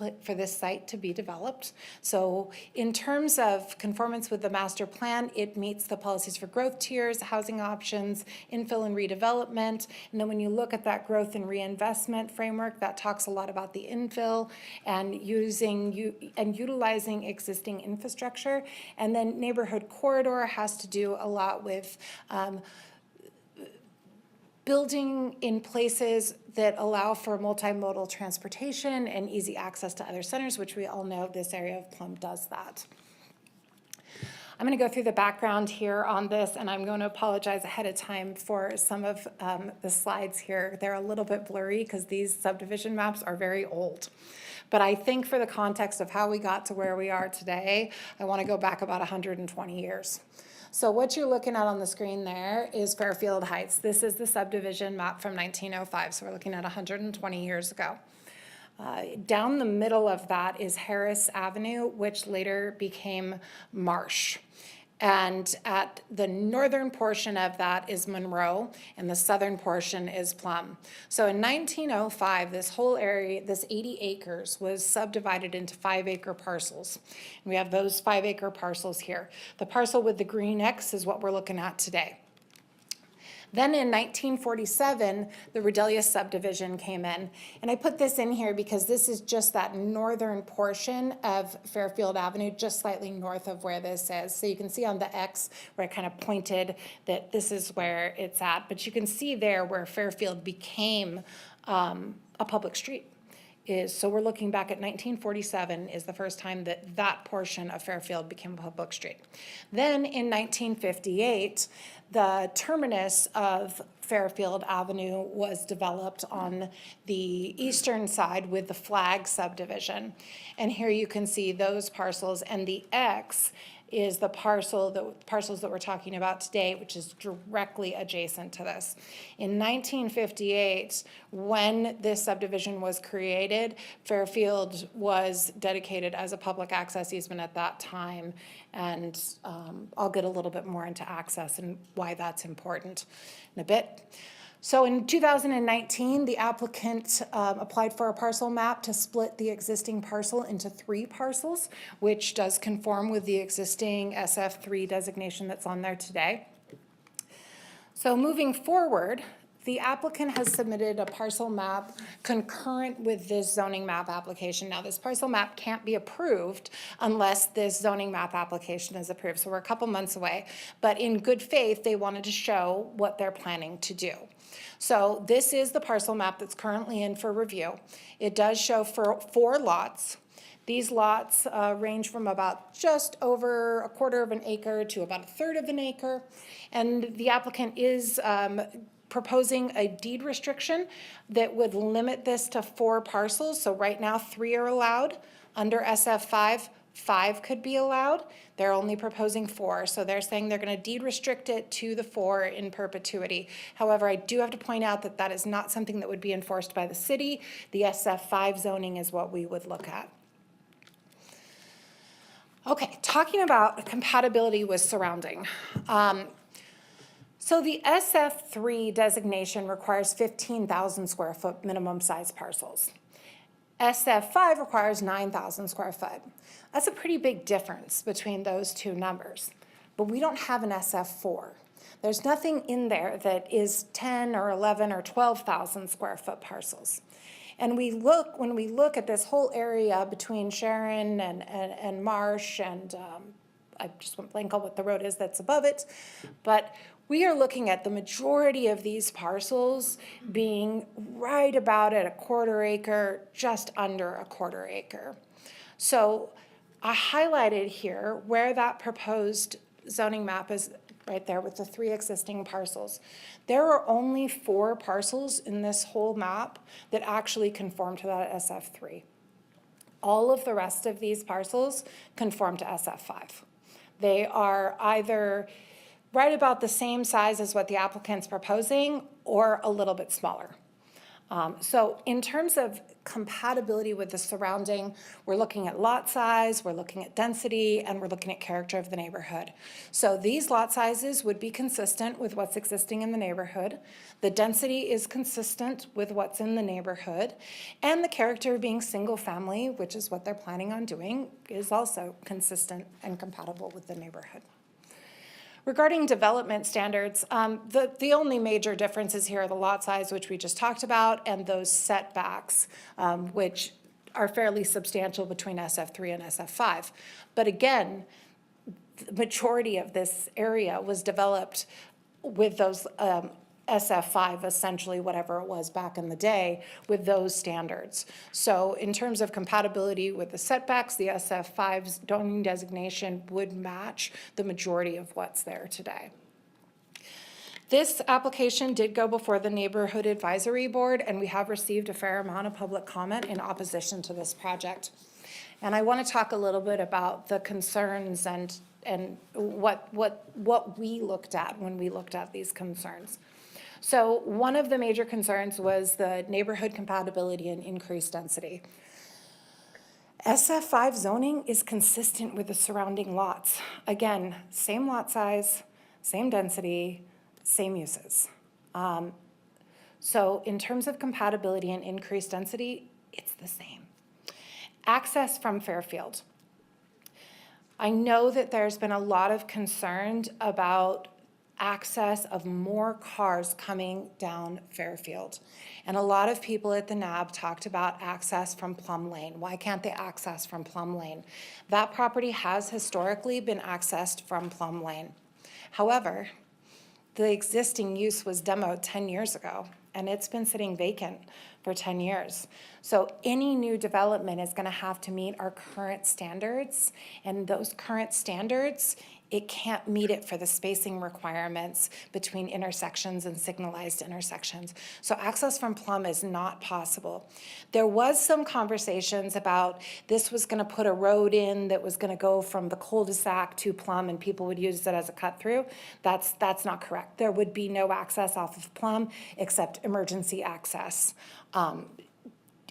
site to be developed. So in terms of conformance with the master plan, it meets the policies for growth tiers, housing options, infill and redevelopment. And then when you look at that growth and reinvestment framework, that talks a lot about the infill and utilizing existing infrastructure. And then neighborhood corridor has to do a lot with building in places that allow for multimodal transportation and easy access to other centers, which we all know this area of Plum does that. I'm going to go through the background here on this, and I'm going to apologize ahead of time for some of the slides here. They're a little bit blurry because these subdivision maps are very old. But I think for the context of how we got to where we are today, I want to go back about 120 years. So what you're looking at on the screen there is Fairfield Heights. This is the subdivision map from 1905, so we're looking at 120 years ago. Down the middle of that is Harris Avenue, which later became Marsh. And at the northern portion of that is Monroe, and the southern portion is Plum. So in 1905, this whole area, this 80 acres, was subdivided into 5-acre parcels. And we have those 5-acre parcels here. The parcel with the green X is what we're looking at today. Then in 1947, the Redelius subdivision came in. And I put this in here because this is just that northern portion of Fairfield Avenue, just slightly north of where this is. So you can see on the X where I kind of pointed that this is where it's at. But you can see there where Fairfield became a public street. So we're looking back at 1947 is the first time that that portion of Fairfield became a public street. Then in 1958, the terminus of Fairfield Avenue was developed on the eastern side with the Flag subdivision. And here you can see those parcels, and the X is the parcels that we're talking about today, which is directly adjacent to this. In 1958, when this subdivision was created, Fairfield was dedicated as a public access easement at that time, and I'll get a little bit more into access and why that's important in a bit. So in 2019, the applicant applied for a parcel map to split the existing parcel into 3 parcels, which does conform with the existing SF3 designation that's on there today. So moving forward, the applicant has submitted a parcel map concurrent with this zoning map application. Now, this parcel map can't be approved unless this zoning map application is approved. So we're a couple months away, but in good faith, they wanted to show what they're planning to do. So this is the parcel map that's currently in for review. It does show for 4 lots. These lots range from about just over 1/4 of an acre to about 1/3 of an acre. And the applicant is proposing a deed restriction that would limit this to 4 parcels. So right now 3 are allowed. Under SF5, 5 could be allowed. They're only proposing 4. So they're saying they're going to deed restrict it to the 4 in perpetuity. However, I do have to point out that that is not something that would be enforced by the city. The SF5 zoning is what we would look at. Okay, talking about compatibility with surrounding. So the SF3 designation requires 15,000 square foot minimum size parcels. SF5 requires 9,000 square foot. That's a pretty big difference between those 2 numbers. But we don't have an SF4. There's nothing in there that is 10 or 11 or 12,000 square foot parcels. And when we look at this whole area between Sharon and Marsh and I just went blank on what the road is that's above it, but we are looking at the majority of these parcels being right about at a quarter acre, just under a quarter acre. So I highlighted here where that proposed zoning map is right there with the 3 existing parcels. There are only 4 parcels in this whole map that actually conform to that SF3. All of the rest of these parcels conform to SF5. They are either right about the same size as what the applicant's proposing or a little bit smaller. So in terms of compatibility with the surrounding, we're looking at lot size, we're looking at density, and we're looking at character of the neighborhood. So these lot sizes would be consistent with what's existing in the neighborhood. The density is consistent with what's in the neighborhood. And the character of being single family, which is what they're planning on doing, is also consistent and compatible with the neighborhood. Regarding development standards, the only major differences here are the lot size, which we just talked about, and those setbacks, which are fairly substantial between SF3 and SF5. But again, the majority of this area was developed with those SF5, essentially whatever it was back in the day, with those standards. So in terms of compatibility with the setbacks, the SF5's zoning designation would match the majority of what's there today. This application did go before the Neighborhood Advisory Board, and we have received a fair amount of public comment in opposition to this project. And I want to talk a little bit about the concerns and what we looked at when we looked at these concerns. So one of the major concerns was the neighborhood compatibility and increased density. SF5 zoning is consistent with the surrounding lots. Again, same lot size, same density, same uses. So in terms of compatibility and increased density, it's the same. Access from Fairfield. I know that there's been a lot of concern about access of more cars coming down Fairfield. And a lot of people at the NAB talked about access from Plum Lane. Why can't they access from Plum Lane? That property has historically been accessed from Plum Lane. However, the existing use was demoed 10 years ago, and it's been sitting vacant for 10 years. So any new development is gonna have to meet our current standards, and those current standards, it can't meet it for the spacing requirements between intersections and signalized intersections. So access from Plum is not possible. There was some conversations about this was gonna put a road in that was gonna go from the cul-de-sac to Plum and people would use it as a cut through. That's not correct. There would be no access off of Plum except emergency access.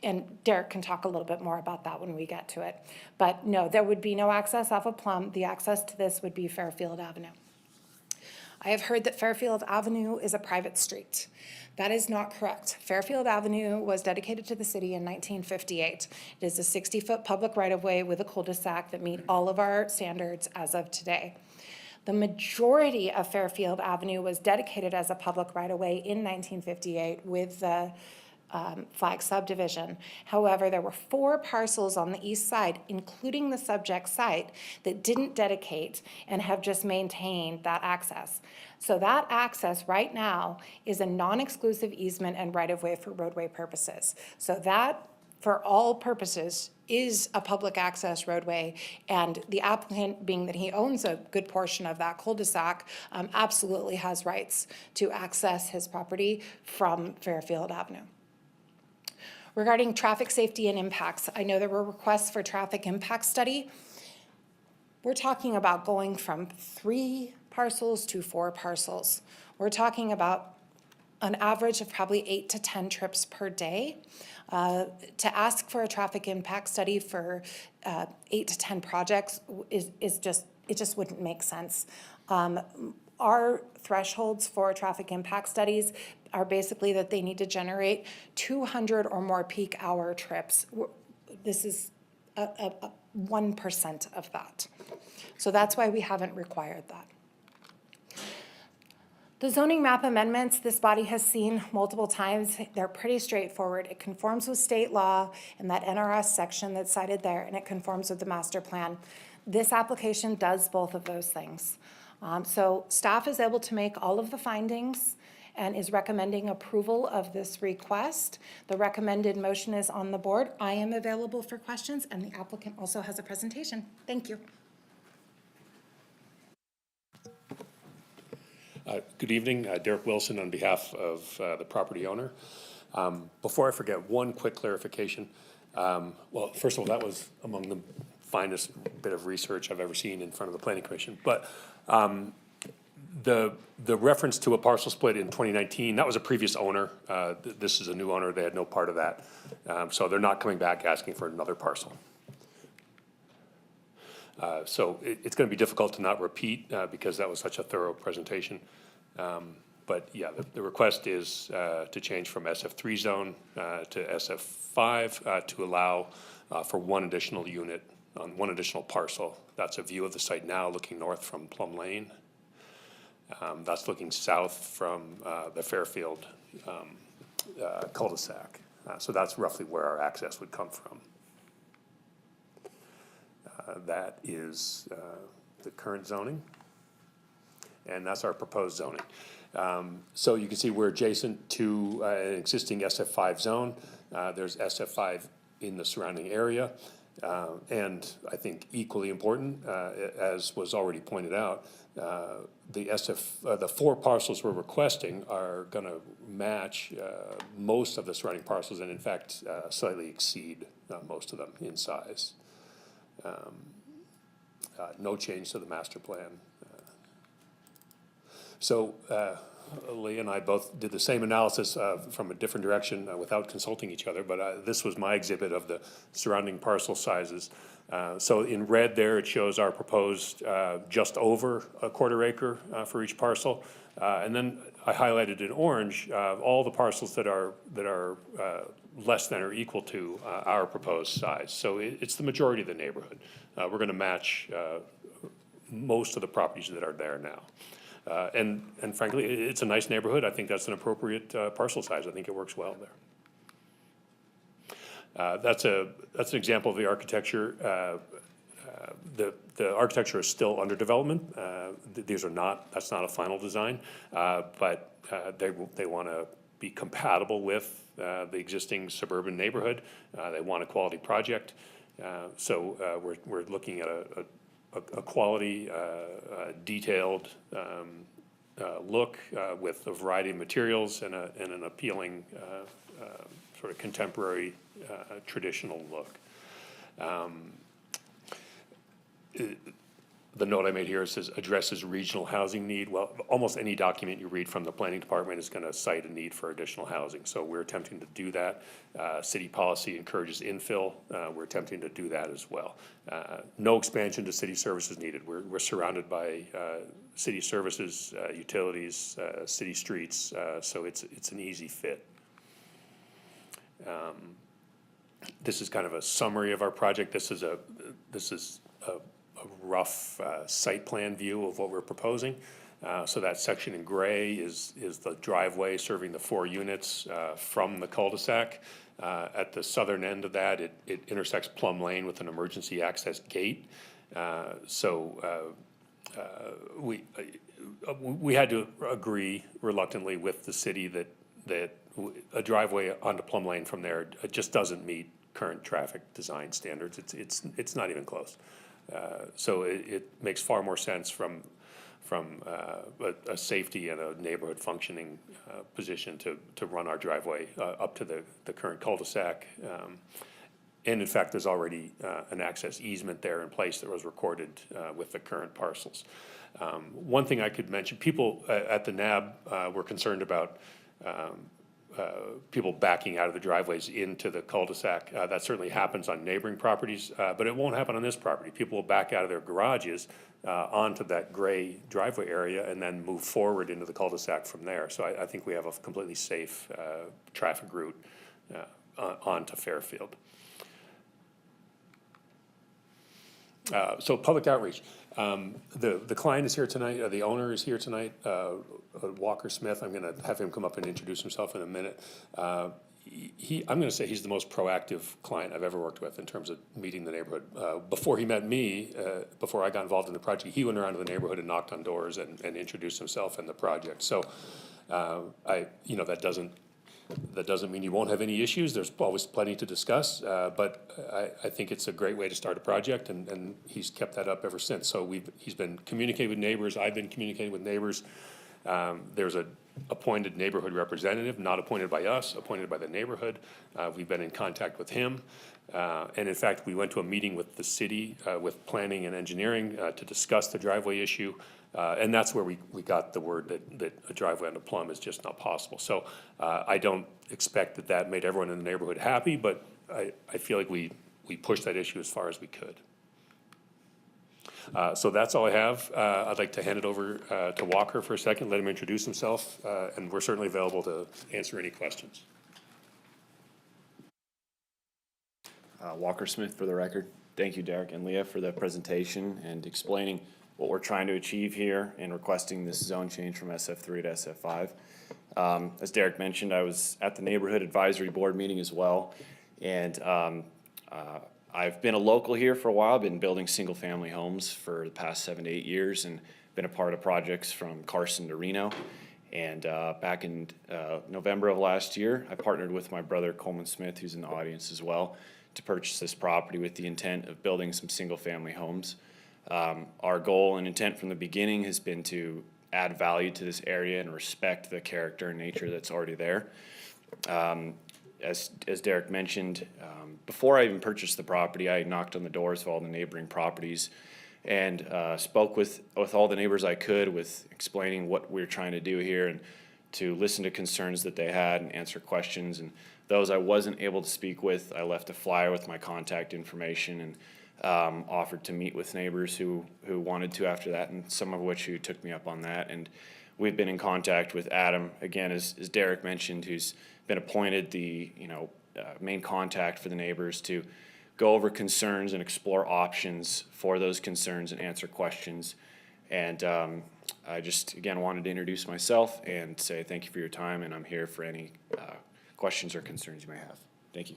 And Derek can talk a little bit more about that when we get to it. But no, there would be no access off of Plum. The access to this would be Fairfield Avenue. I have heard that Fairfield Avenue is a private street. That is not correct. Fairfield Avenue was dedicated to the city in 1958. It is a 60-foot public right-of-way with a cul-de-sac that meet all of our standards as of today. The majority of Fairfield Avenue was dedicated as a public right-of-way in 1958 with the flag subdivision. However, there were 4 parcels on the east side, including the subject site, that didn't dedicate and have just maintained that access. So that access right now is a non-exclusive easement and right-of-way for roadway purposes. So that, for all purposes, is a public access roadway, and the applicant, being that he owns a good portion of that cul-de-sac, absolutely has rights to access his property from Fairfield Avenue. Regarding traffic safety and impacts, I know there were requests for traffic impact study. We're talking about going from 3 parcels to 4 parcels. We're talking about an average of probably 8 to 10 trips per day. To ask for a traffic impact study for 8 to 10 projects is just wouldn't make sense. Our thresholds for traffic impact studies are basically that they need to generate 200 or more peak hour trips. This is 1% of that. So that's why we haven't required that. The zoning map amendments this body has seen multiple times. They're pretty straightforward. It conforms with state law in that NRS section that's cited there, and it conforms with the master plan. This application does both of those things. So staff is able to make all of the findings and is recommending approval of this request. The recommended motion is on the board. I am available for questions, and the applicant also has a presentation. Thank you. Good evening, Derek Wilson on behalf of the property owner. Before I forget, one quick clarification. Well, first of all, that was among the finest bit of research I've ever seen in front of the Planning Commission. But the reference to a parcel split in 2019, that was a previous owner. This is a new owner. They had no part of that. So they're not coming back asking for another parcel. So it's going to be difficult to not repeat because that was such a thorough presentation. But yeah, the request is to change from SF3 zone to SF5 to allow for one additional unit on one additional parcel. That's a view of the site now looking north from Plum Lane. That's looking south from the Fairfield cul-de-sac. So that's roughly where our access would come from. That is the current zoning, and that's our proposed zoning. So you can see we're adjacent to an existing SF5 zone. There's SF5 in the surrounding area, and I think equally important, as was already pointed out, the 4 parcels we're requesting are going to match most of the surrounding parcels, and in fact slightly exceed most of them in size. No change to the master plan. So Lee and I both did the same analysis from a different direction without consulting each other, but this was my exhibit of the surrounding parcel sizes. So in red there, it shows our proposed just over a quarter acre for each parcel. And then I highlighted in orange all the parcels that are less than or equal to our proposed size. So it's the majority of the neighborhood. We're going to match most of the properties that are there now. And frankly, it's a nice neighborhood. I think that's an appropriate parcel size. I think it works well there. That's an example of the architecture. The architecture is still under development. That's not a final design, but they want to be compatible with the existing suburban neighborhood. They want a quality project. So we're looking at a quality, detailed look with a variety of materials and an appealing sort of contemporary traditional look. The note I made here says addresses regional housing need. Well, almost any document you read from the planning department is going to cite a need for additional housing. So we're attempting to do that. City policy encourages infill. We're attempting to do that as well. No expansion to city services needed. We're surrounded by city services, utilities, city streets. So it's an easy fit. This is kind of a summary of our project. This is a rough site plan view of what we're proposing. So that section in gray is the driveway serving the 4 units from the cul-de-sac. At the southern end of that, it intersects Plum Lane with an emergency access gate. So we had to agree reluctantly with the city that a driveway onto Plum Lane from there just doesn't meet current traffic design standards. It's not even close. So it makes far more sense from a safety and a neighborhood functioning position to run our driveway up to the current cul-de-sac. And in fact, there's already an access easement there in place that was recorded with the current parcels. One thing I could mention, people at the NAB were concerned about people backing out of the driveways into the cul-de-sac. That certainly happens on neighboring properties, but it won't happen on this property. People will back out of their garages onto that gray driveway area and then move forward into the cul-de-sac from there. So I think we have a completely safe traffic route onto Fairfield. So public outreach. The client is here tonight, the owner is here tonight, Walker Smith. I'm gonna have him come up and introduce himself in a minute. I'm gonna say he's the most proactive client I've ever worked with in terms of meeting the neighborhood. Before he met me, before I got involved in the project, he went around to the neighborhood and knocked on doors and introduced himself and the project. So, that doesn't mean you won't have any issues. There's always plenty to discuss, but I think it's a great way to start a project, and he's kept that up ever since. So he's been communicating with neighbors. I've been communicating with neighbors. There's a appointed neighborhood representative, not appointed by us, appointed by the neighborhood. We've been in contact with him. And in fact, we went to a meeting with the city, with planning and engineering, to discuss the driveway issue. And that's where we got the word that a driveway on a plum is just not possible. So I don't expect that made everyone in the neighborhood happy, but I feel like we pushed that issue as far as we could. So that's all I have. I'd like to hand it over to Walker for a second, let him introduce himself, and we're certainly available to answer any questions. Walker Smith for the record. Thank you, Derek and Leah, for the presentation and explaining what we're trying to achieve here in requesting this zone change from SF3 to SF5. As Derek mentioned, I was at the Neighborhood Advisory Board meeting as well, and I've been a local here for a while. I've been building single-family homes for the past 7 to 8 years and been a part of projects from Carson to Reno. And back in November of last year, I partnered with my brother Coleman Smith, who's in the audience as well, to purchase this property with the intent of building some single-family homes. Our goal and intent from the beginning has been to add value to this area and respect the character and nature that's already there. As Derek mentioned, before I even purchased the property, I knocked on the doors of all the neighboring properties and spoke with all the neighbors I could, with explaining what we're trying to do here and to listen to concerns that they had and answer questions. And those I wasn't able to speak with, I left a flyer with my contact information and offered to meet with neighbors who wanted to after that, and some of which who took me up on that. And we've been in contact with Adam, again, as Derek mentioned, who's been appointed the main contact for the neighbors to go over concerns and explore options for those concerns and answer questions. And I just, again, wanted to introduce myself and say thank you for your time, and I'm here for any questions or concerns you may have. Thank you.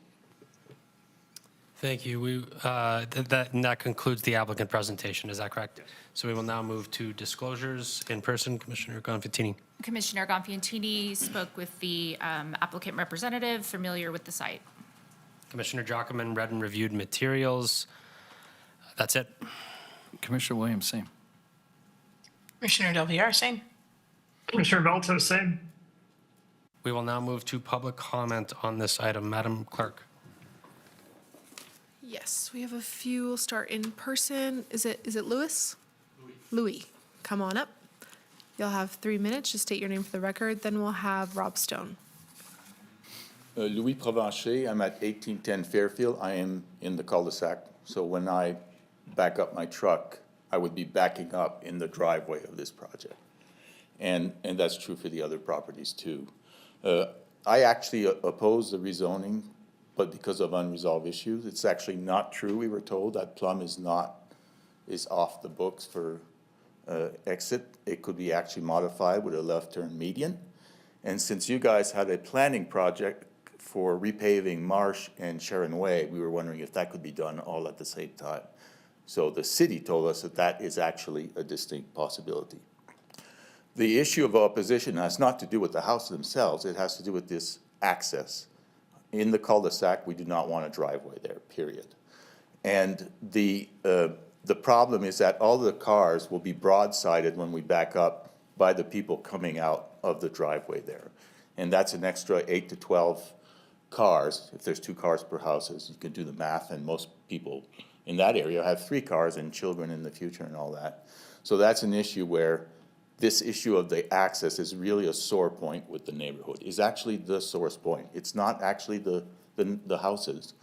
Thank you. That concludes the applicant presentation. Is that correct? Yes. So we will now move to disclosures in person. Commissioner Gonfantini. Commissioner Gonfantini spoke with the applicant representative, familiar with the site. Commissioner Jockman read and reviewed materials. That's it. Commissioner Williams, same. Commissioner Del Villar, same. Commissioner Velto, same. We will now move to public comment on this item. Madam Clerk. Yes, we have a few. We'll start in person. Is it Louis? Louis, come on up. You'll have 3 minutes. Just state your name for the record. Then we'll have Rob Stone. Louis Provencher. I'm at 1810 Fairfield. I am in the cul-de-sac. So when I back up my truck, I would be backing up in the driveway of this project. And that's true for the other properties too. I actually oppose the rezoning, but because of unresolved issues. It's actually not true. We were told that Plum is off the books for exit. It could be actually modified with a left turn median. And since you guys had a planning project for repaving Marsh and Sharon Way, we were wondering if that could be done all at the same time. So the city told us that is actually a distinct possibility. The issue of opposition has not to do with the houses themselves. It has to do with this access. In the cul-de-sac, we do not want a driveway there, period. And the problem is that all the cars will be broadsided when we back up by the people coming out of the driveway there. And that's an extra 8 to 12 cars. If there's 2 cars per house, you can do the math, and most people in that area have 3 cars and children in the future and all that. So that's an issue where this issue of the access is really a sore point with the neighborhood. It's actually the source point. It's not actually the houses.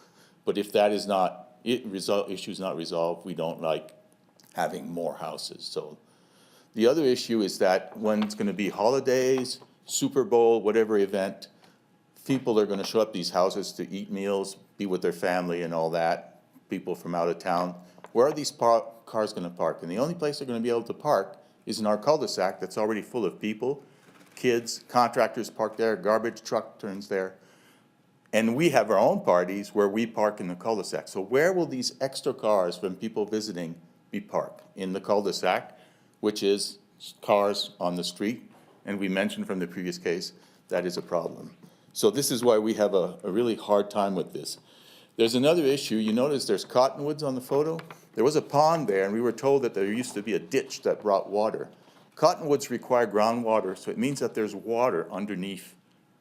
But if that is not, issue is not resolved, we don't like having more houses. So the other issue is that when it's gonna be holidays, Super Bowl, whatever event, people are gonna show up these houses to eat meals, be with their family and all that, people from out of town. where are these cars gonna park? And the only place they're gonna be able to park is in our cul-de-sac that's already full of people, kids, contractors park there, garbage truck turns there. And we have our own parties where we park in the cul-de-sac. So where will these extra cars from people visiting be parked? In the cul-de-sac, which is cars on the street. And we mentioned from the previous case, that is a problem. So this is why we have a really hard time with this. There's another issue. You notice there's cottonwoods on the photo. There was a pond there, and we were told that there used to be a ditch that brought water. Cottonwoods require groundwater, so it means that there's water underneath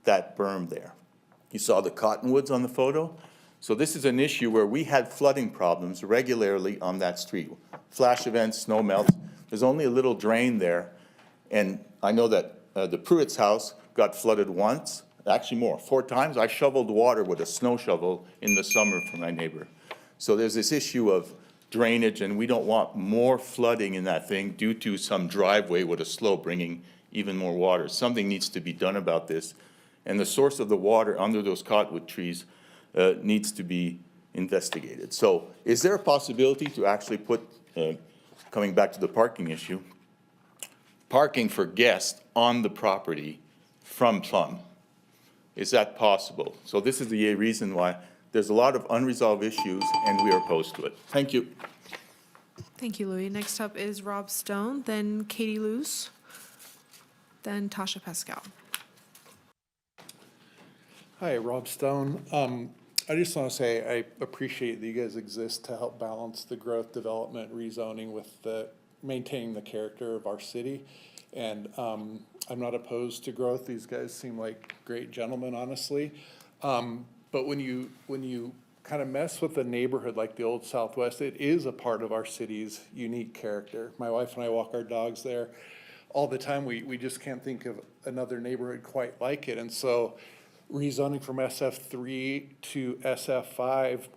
that berm there. You saw the cottonwoods on the photo? So this is an issue where we had flooding problems regularly on that street. Flash events, snow melts. There's only a little drain there. And I know that the Pruitt's house got flooded once, actually more, 4 times. I shoveled water with a snow shovel in the summer for my neighbor. So there's this issue of drainage, and we don't want more flooding in that thing due to some driveway with a slope bringing even more water. Something needs to be done about this. And the source of the water under those cottonwood trees needs to be investigated. So is there a possibility to actually put, coming back to the parking issue, parking for guests on the property from Plum? Is that possible? So this is the reason why there's a lot of unresolved issues and we are opposed to it. Thank you. Thank you, Louis. Next up is Rob Stone, then Katie Luce, then Tasha Pascal. Hi, Rob Stone. I just want to say I appreciate that you guys exist to help balance the growth, development, rezoning with the maintaining the character of our city. And I'm not opposed to growth. These guys seem like great gentlemen, honestly. But when you kind of mess with a neighborhood like the Old Southwest, it is a part of our city's unique character. My wife and I walk our dogs there all the time. We just can't think of another neighborhood quite like it. And so rezoning from SF3 to SF5,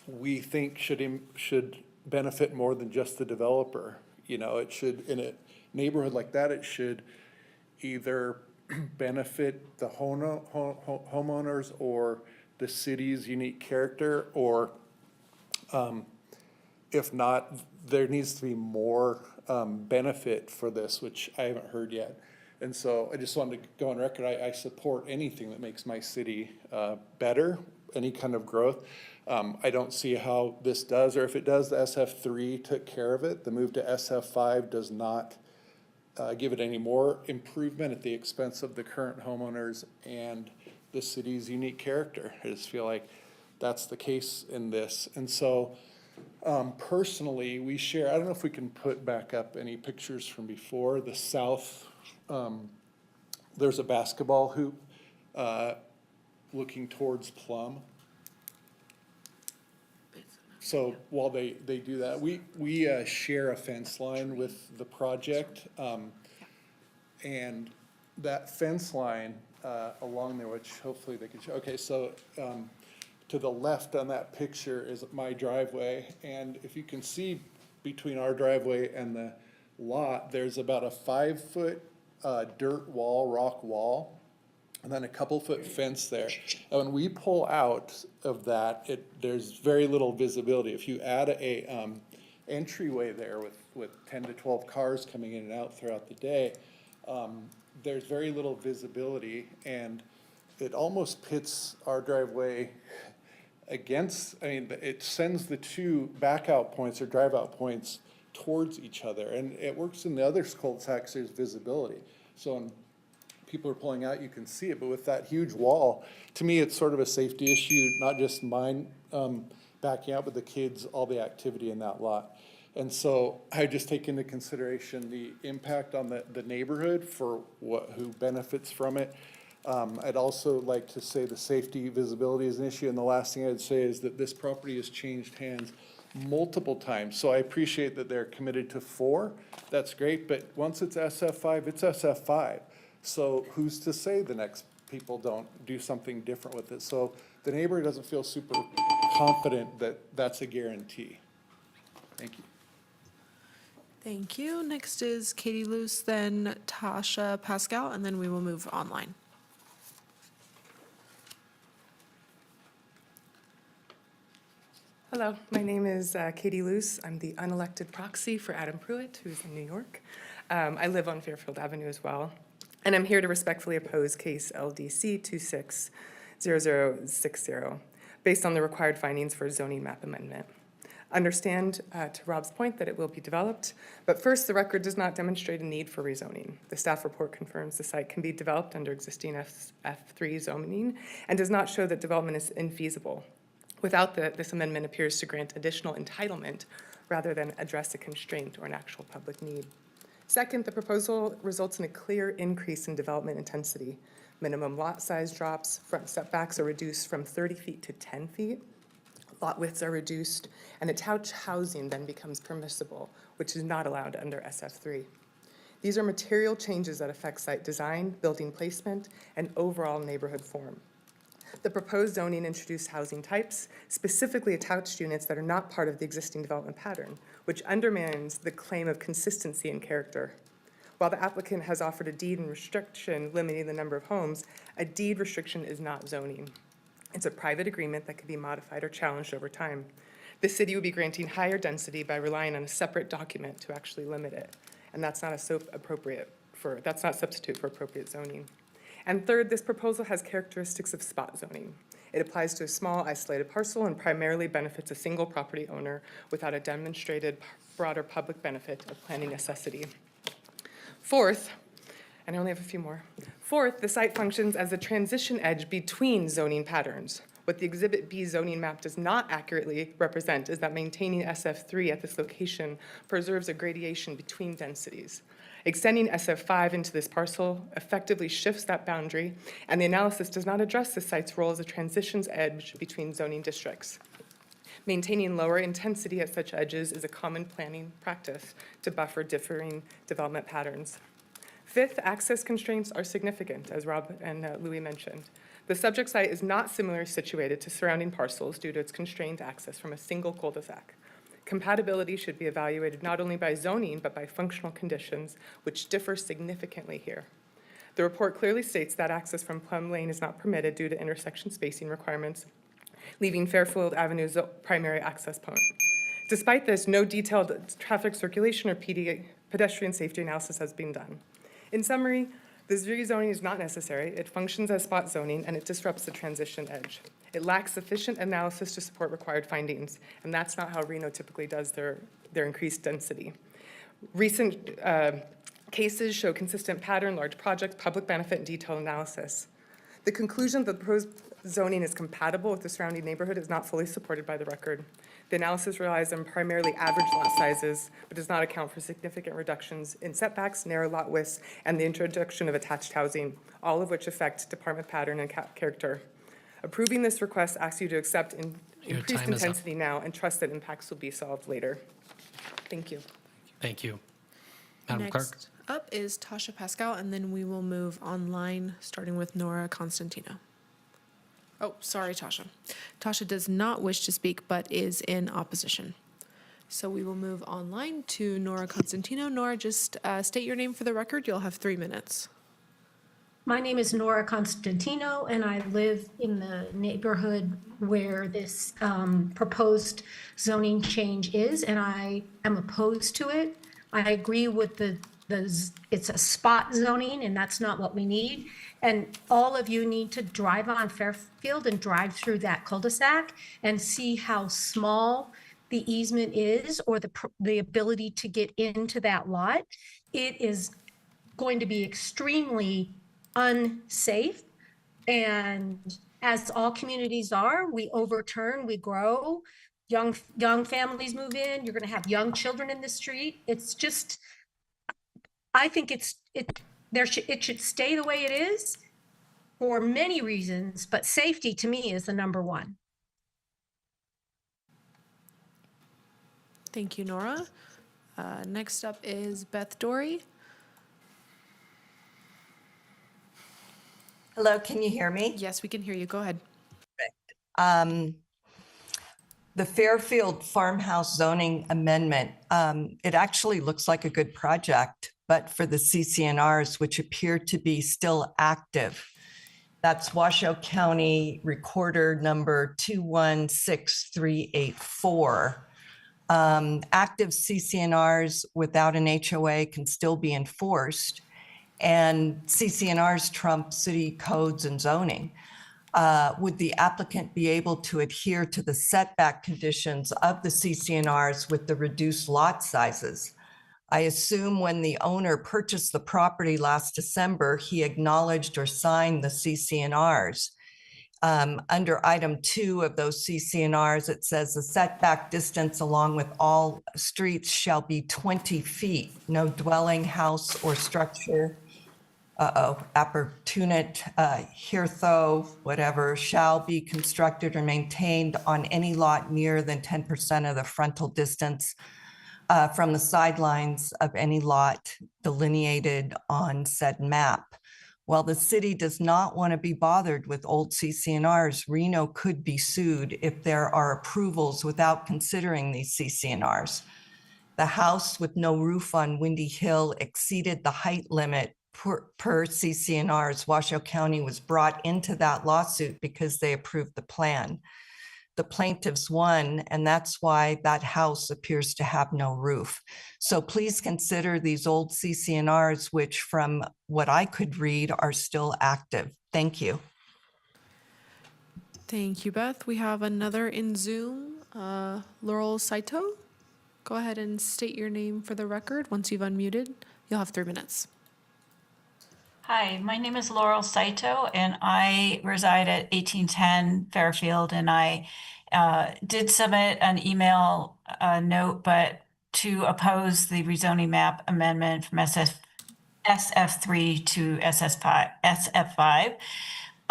we think should benefit more than just the developer. You know, it should, in a neighborhood like that, it should either benefit the homeowners or the city's unique character, or if not, there needs to be more benefit for this, which I haven't heard yet. And so I just wanted to go on record, I support anything that makes my city better, any kind of growth. I don't see how this does, or if it does, the SF3 took care of it. The move to SF5 does not give it any more improvement at the expense of the current homeowners and the city's unique character. I just feel like that's the case in this. And so personally, we share, I don't know if we can put back up any pictures from before, the south, there's a basketball hoop looking towards Plum. So while they do that, we share a fence line with the project. And that fence line along there, which hopefully they can show. Okay, so to the left on that picture is my driveway. And if you can see between our driveway and the lot, there's about a 5-foot dirt wall, rock wall, and then a couple-foot fence there. And when we pull out of that, there's very little visibility. If you add a entryway there with 10 to 12 cars coming in and out throughout the day, there's very little visibility, and it almost pits our driveway against, I mean, it sends the two back-out points or drive-out points towards each other. And it works in the other cul-de-sacs, there's visibility. So when people are pulling out, you can see it, but with that huge wall, to me, it's sort of a safety issue, not just mine backing out, but the kids, all the activity in that lot. And so I just take into consideration the impact on the neighborhood for who benefits from it. I'd also like to say the safety visibility is an issue. And the last thing I'd say is that this property has changed hands multiple times. So I appreciate that they're committed to 4. That's great. But once it's SF5, it's SF5. So who's to say the next people don't do something different with it? So the neighbor doesn't feel super confident that that's a guarantee. Thank you. Thank you. Next is Katie Luce, then Tasha Pascal, and then we will move online. Hello, my name is Katie Luce. I'm the unelected proxy for Adam Pruitt, who's in New York. I live on Fairfield Avenue as well, and I'm here to respectfully oppose case LDC 260060, based on the required findings for a zoning map amendment. Understand, to Rob's point, that it will be developed, but first, the record does not demonstrate a need for rezoning. The staff report confirms the site can be developed under existing F3 zoning and does not show that development is infeasible. Without this amendment appears to grant additional entitlement rather than address a constraint or an actual public need. Second, the proposal results in a clear increase in development intensity. Minimum lot size drops, front setbacks are reduced from 30 feet to 10 feet, lot widths are reduced, and attached housing then becomes permissible, which is not allowed under SF3. These are material changes that affect site design, building placement, and overall neighborhood form. The proposed zoning introduced housing types, specifically attached units that are not part of the existing development pattern, which undermines the claim of consistency in character. While the applicant has offered a deed and restriction limiting the number of homes, a deed restriction is not zoning. It's a private agreement that can be modified or challenged over time. The city would be granting higher density by relying on a separate document to actually limit it, and that's not substitute for appropriate zoning. And third, this proposal has characteristics of spot zoning. It applies to a small, isolated parcel and primarily benefits a single property owner without a demonstrated broader public benefit of planning necessity. Fourth, and I only have a few more. Fourth, the site functions as a transition edge between zoning patterns. What the Exhibit B zoning map does not accurately represent is that maintaining SF3 at this location preserves a gradation between densities. Extending SF5 into this parcel effectively shifts that boundary, and the analysis does not address the site's role as a transitions edge between zoning districts. Maintaining lower intensity at such edges is a common planning practice to buffer differing development patterns. Fifth, access constraints are significant, as Rob and Louis mentioned. The subject site is not similarly situated to surrounding parcels due to its constrained access from a single cul-de-sac. Compatibility should be evaluated not only by zoning, but by functional conditions, which differ significantly here. The report clearly states that access from Plum Lane is not permitted due to intersection spacing requirements, leaving Fairfield Avenue's primary access point. Despite this, no detailed traffic circulation or pedestrian safety analysis has been done. In summary, this rezoning is not necessary. It functions as spot zoning, and it disrupts the transition edge. It lacks sufficient analysis to support required findings, and that's not how Reno typically does their increased density. Recent cases show consistent pattern, large projects, public benefit, and detailed analysis. The conclusion that the proposed zoning is compatible with the surrounding neighborhood is not fully supported by the record. The analysis relies on primarily average lot sizes, but does not account for significant reductions in setbacks, narrow lot widths, and the introduction of attached housing, all of which affect department pattern and character. Approving this request asks you to accept increased intensity now and trust that impacts will be solved later. Thank you. Thank you. Madam Clerk? Next up is Tasha Pascal, and then we will move online, starting with Nora Constantino. Oh, sorry, Tasha. Tasha does not wish to speak, but is in opposition. So we will move online to Nora Constantino. Nora, just state your name for the record. You'll have 3 minutes. My name is Nora Constantino, and I live in the neighborhood where this proposed zoning change is, and I am opposed to it. I agree with it's a spot zoning, and that's not what we need. And all of you need to drive on Fairfield and drive through that cul-de-sac and see how small the easement is, or the ability to get into that lot. It is going to be extremely unsafe. And as all communities are, we overturn, we grow, young families move in, you're going to have young children in the street. It's just, I think it should stay the way it is for many reasons, but safety to me is the number one. Thank you, Nora. Next up is Beth Dory. Hello, can you hear me? Yes, we can hear you. Go ahead. The Fairfield Farmhouse zoning amendment, it actually looks like a good project, but for the CCNRs, which appear to be still active, That's Washoe County Recorder number 216384. Active CCNRs without an HOA can still be enforced, and CCNRs trump city codes and zoning. Would the applicant be able to adhere to the setback conditions of the CCNRs with the reduced lot sizes? I assume when the owner purchased the property last December, he acknowledged or signed the CCNRs. Under item 2 of those CCNRs, it says the setback distance along with all streets shall be 20 feet. No dwelling, house, or structure, appurtenant, heartho, whatever, shall be constructed or maintained on any lot nearer than 10% of the frontal distance from the sidelines of any lot delineated on said map. While the city does not want to be bothered with old CCNRs, Reno could be sued if there are approvals without considering these CCNRs. The house with no roof on Windy Hill exceeded the height limit per CCNRs. Washoe County was brought into that lawsuit because they approved the plan. The plaintiffs won, and that's why that house appears to have no roof. So please consider these old CCNRs, which from what I could read are still active. Thank you. Thank you, Beth. We have another in Zoom, Laurel Saito. Go ahead and state your name for the record. Once you've unmuted, you'll have 3 minutes. Hi, my name is Laurel Saito, and I reside at 1810 Fairfield, and I did submit an email note, but to oppose the rezoning map amendment from SF3 to SF5.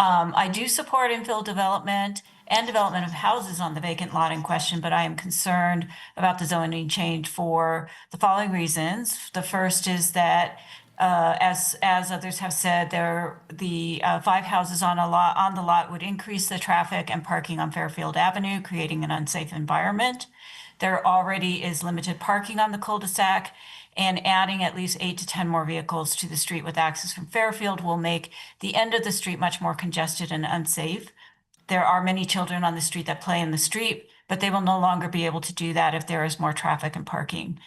I do support infill development and development of houses on the vacant lot in question, but I am concerned about the zoning change for the following reasons. The first is that as others have said, the 5 houses on the lot would increase the traffic and parking on Fairfield Avenue, creating an unsafe environment. There already is limited parking on the cul-de-sac, and adding at least 8 to 10 more vehicles to the street with access from Fairfield will make the end of the street much more congested and unsafe. There are many children on the street that play in the street, but they will no longer be able to do that if there is more traffic and parking.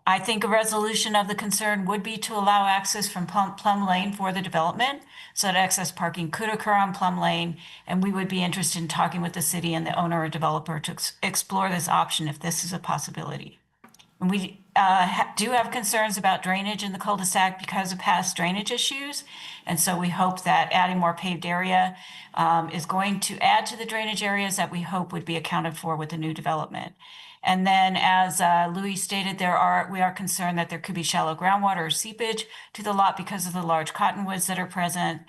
I think a resolution of the concern would be to allow access from Plum Lane for the development so that excess parking could occur on Plum Lane. And we would be interested in talking with the city and the owner or developer to explore this option if this is a possibility. And we do have concerns about drainage in the cul-de-sac because of past drainage issues. And so we hope that adding more paved area is going to add to the drainage areas that we hope would be accounted for with the new development. And then, as Louis stated, we are concerned that there could be shallow groundwater or seepage to the lot because of the large cottonwoods that are present.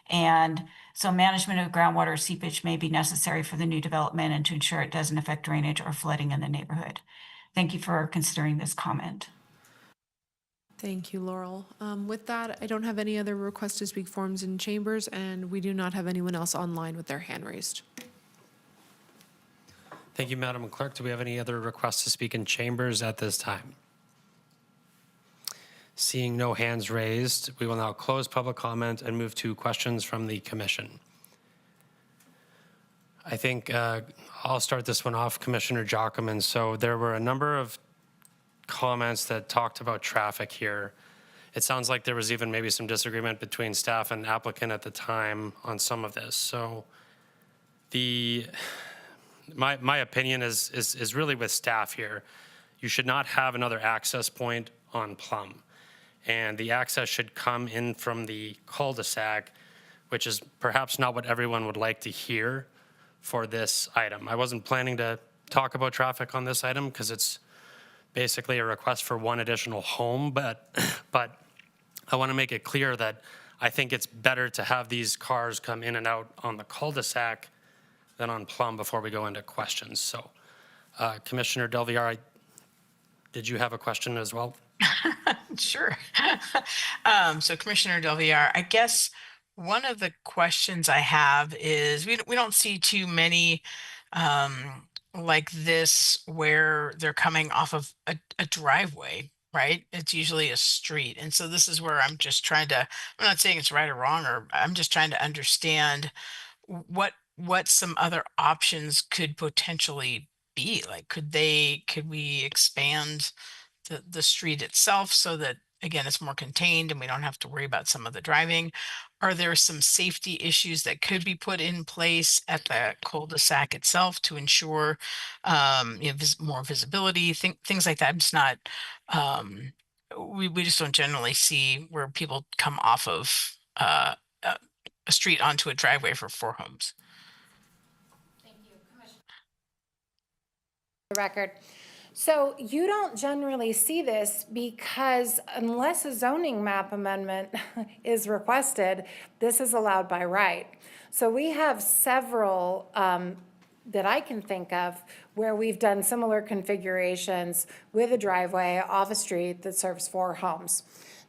And so management of groundwater or seepage may be necessary for the new development and to ensure it doesn't affect drainage or flooding in the neighborhood. Thank you for considering this comment. Thank you, Laurel. With that, I don't have any other request to speak forms in chambers, and we do not have anyone else online with their hand raised. Thank you, Madam Clerk. Do we have any other requests to speak in chambers at this time? Seeing no hands raised, we will now close public comment and move to questions from the commission. I think I'll start this one off, Commissioner Jocham. So there were a number of comments that talked about traffic here. It sounds like there was even maybe some disagreement between staff and applicant at the time on some of this. So my opinion is really with staff here. You should not have another access point on Plum. And the access should come in from the cul-de-sac, which is perhaps not what everyone would like to hear for this item. I wasn't planning to talk about traffic on this item because it's basically a request for one additional home, but I want to make it clear that I think it's better to have these cars come in and out on the cul-de-sac than on Plum before we go into questions. So Commissioner Del Villar, did you have a question as well? Sure. So Commissioner Del Villar, I guess one of the questions I have is we don't see too many like this where they're coming off of a driveway. right? It's usually a street. And so this is where I'm just trying to, I'm not saying it's right or wrong, or I'm just trying to understand what some other options could potentially be. Like, could we expand the street itself so that, again, it's more contained and we don't have to worry about some of the driving? Are there some safety issues that could be put in place at the cul-de-sac itself to ensure more visibility, things like that? I'm just not, we just don't generally see where people come off of a street onto a driveway for 4 homes. The record. So you don't generally see this because unless a zoning map amendment is requested, this is allowed by right. So we have several that I can think of where we've done similar configurations with a driveway off a street that serves 4 homes.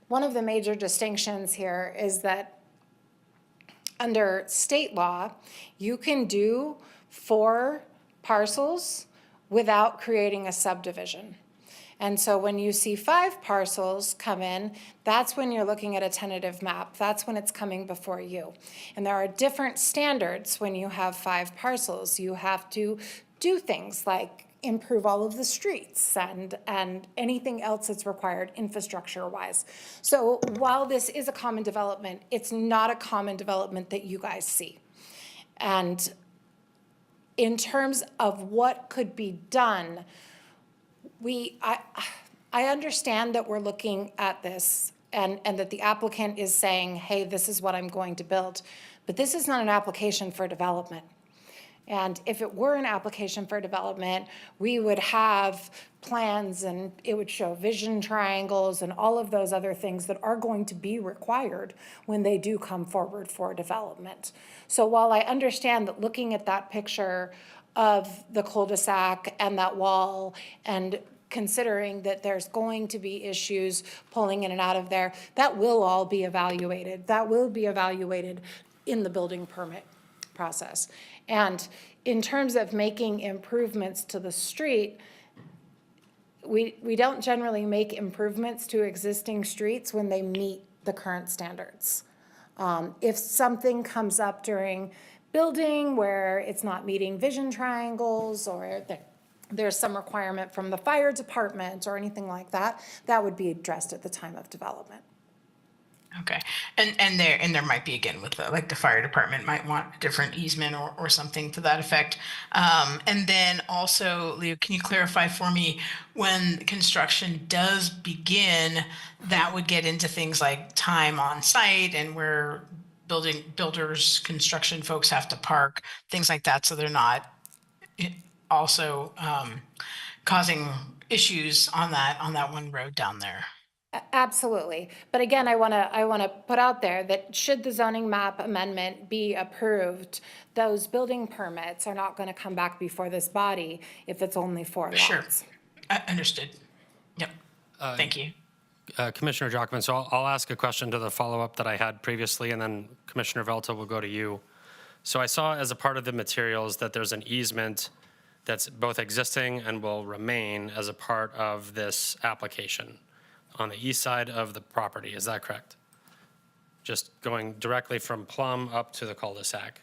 One of the major distinctions here is that under state law, you can do 4 parcels without creating a subdivision. And so when you see 5 parcels come in, that's when you're looking at a tentative map. That's when it's coming before you. And there are different standards when you have 5 parcels. You have to do things like improve all of the streets and anything else that's required infrastructure-wise. So while this is a common development, it's not a common development that you guys see. And in terms of what could be done, I understand that we're looking at this and that the applicant is saying, hey, this is what I'm going to build, but this is not an application for development. And if it were an application for development, we would have plans and it would show vision triangles and all of those other things that are going to be required when they do come forward for development. So while I understand that looking at that picture of the cul-de-sac and that wall and considering that there's going to be issues pulling in and out of there, that will all be evaluated. That will be evaluated in the building permit process. And in terms of making improvements to the street, we don't generally make improvements to existing streets when they meet the current standards. If something comes up during building where it's not meeting vision triangles or there's some requirement from the fire department or anything like that, that would be addressed at the time of development. Okay, and there might be, again, with the fire department might want a different easement or something to that effect. And then also, Leo, can you clarify for me, when construction does begin, that would get into things like time on site and where builders, construction folks have to park, things like that, so they're not also causing issues on that one road down there. Absolutely. But again, I want to put out there that should the zoning map amendment be approved, those building permits are not going to come back before this body if it's only 4 lots. Sure. Understood. Yep. Thank you. Commissioner Jockman, so I'll ask a question to the follow-up that I had previously, and then Commissioner Velta will go to you. So I saw as a part of the materials that there's an easement that's both existing and will remain as a part of this application on the east side of the property. Is that correct? Just going directly from Plum up to the cul-de-sac.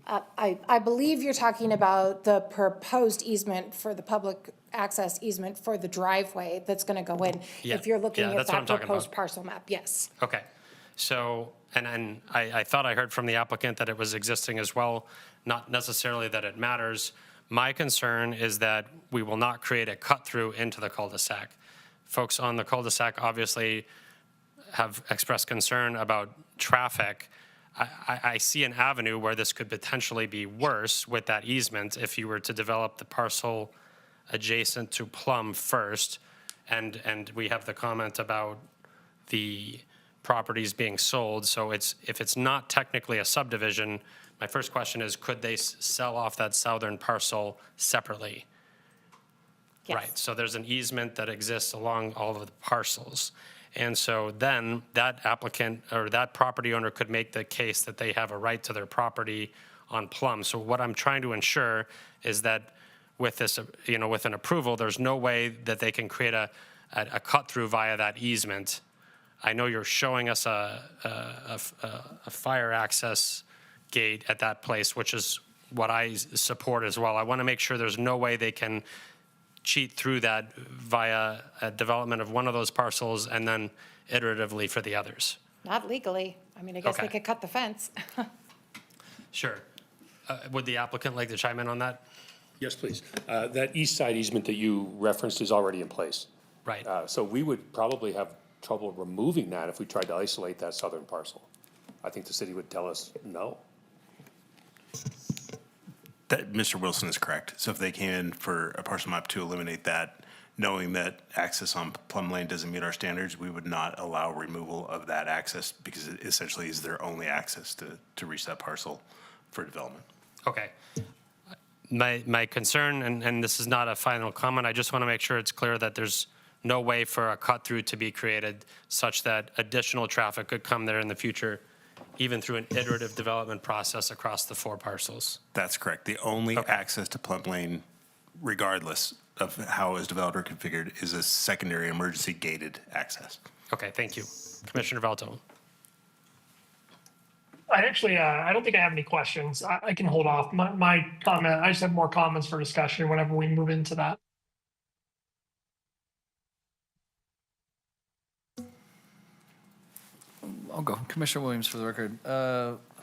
I believe you're talking about the proposed easement for the public access easement for the driveway that's going to go in. Yeah, If you're looking yeah, at that's what I'm that talking proposed about. parcel map, yes. Okay. So, and I thought I heard from the applicant that it was existing as well, not necessarily that it matters. My concern is that we will not create a cut-through into the cul-de-sac. Folks on the cul-de-sac obviously have expressed concern about traffic. I see an avenue where this could potentially be worse with that easement if you were to develop the parcel adjacent to Plum first. And we have the comment about the properties being sold. So if it's not technically a subdivision, my first question is, could they sell off that southern parcel separately? Yes. Right, so there's an easement that exists along all of the parcels. And so then that applicant or that property owner could make the case that they have a right to their property on Plum. So what I'm trying to ensure is that with this, with an approval, there's no way that they can create a a cut-through via that easement. I know you're showing us a fire access gate at that place, which is what I support as well. I want to make sure there's no way they can cheat through that via a development of one of those parcels and then iteratively for the others. Not legally. I mean, I guess they Okay. could cut the fence. Sure. Would the applicant like to chime in on that? Yes, please. That east side easement that you referenced is already in place. Right. So we would probably have trouble removing that if we tried to isolate that southern parcel. I think the city would tell us no. That Mr. Wilson is correct. So if they came in for a parcel map to eliminate that, knowing that access on Plum Lane doesn't meet our standards, we would not allow removal of that access because it essentially is their only access to reach that parcel for development. Okay. My concern, and this is not a final comment, I just want to make sure it's clear that there's no way for a cut-through to be created such that additional traffic could come there in the future, even through an iterative development process across the 4 parcels. That's correct. The only access to Plum Lane, regardless of how it was developed or configured, is a secondary emergency gated access. Okay, thank you. Commissioner Valto. I don't think I have any questions. I can hold off. My comment, I just have more comments for discussion whenever we move into that. I'll go. Commissioner Williams for the record.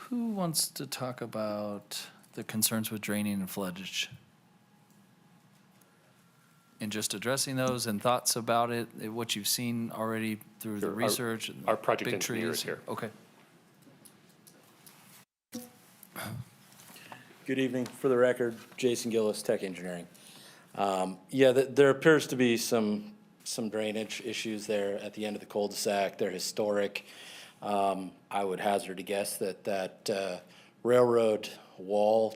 Who wants to talk about the concerns with draining and floodage? And just addressing those and thoughts about it, what you've seen already through the research. and Our project big engineer trees. is here. Okay. Good evening. For the record, Jason Gillis, Tech Engineering. Yeah, there appears to be some drainage issues there at the end of the cul-de-sac. They're historic. I would hazard a guess that railroad wall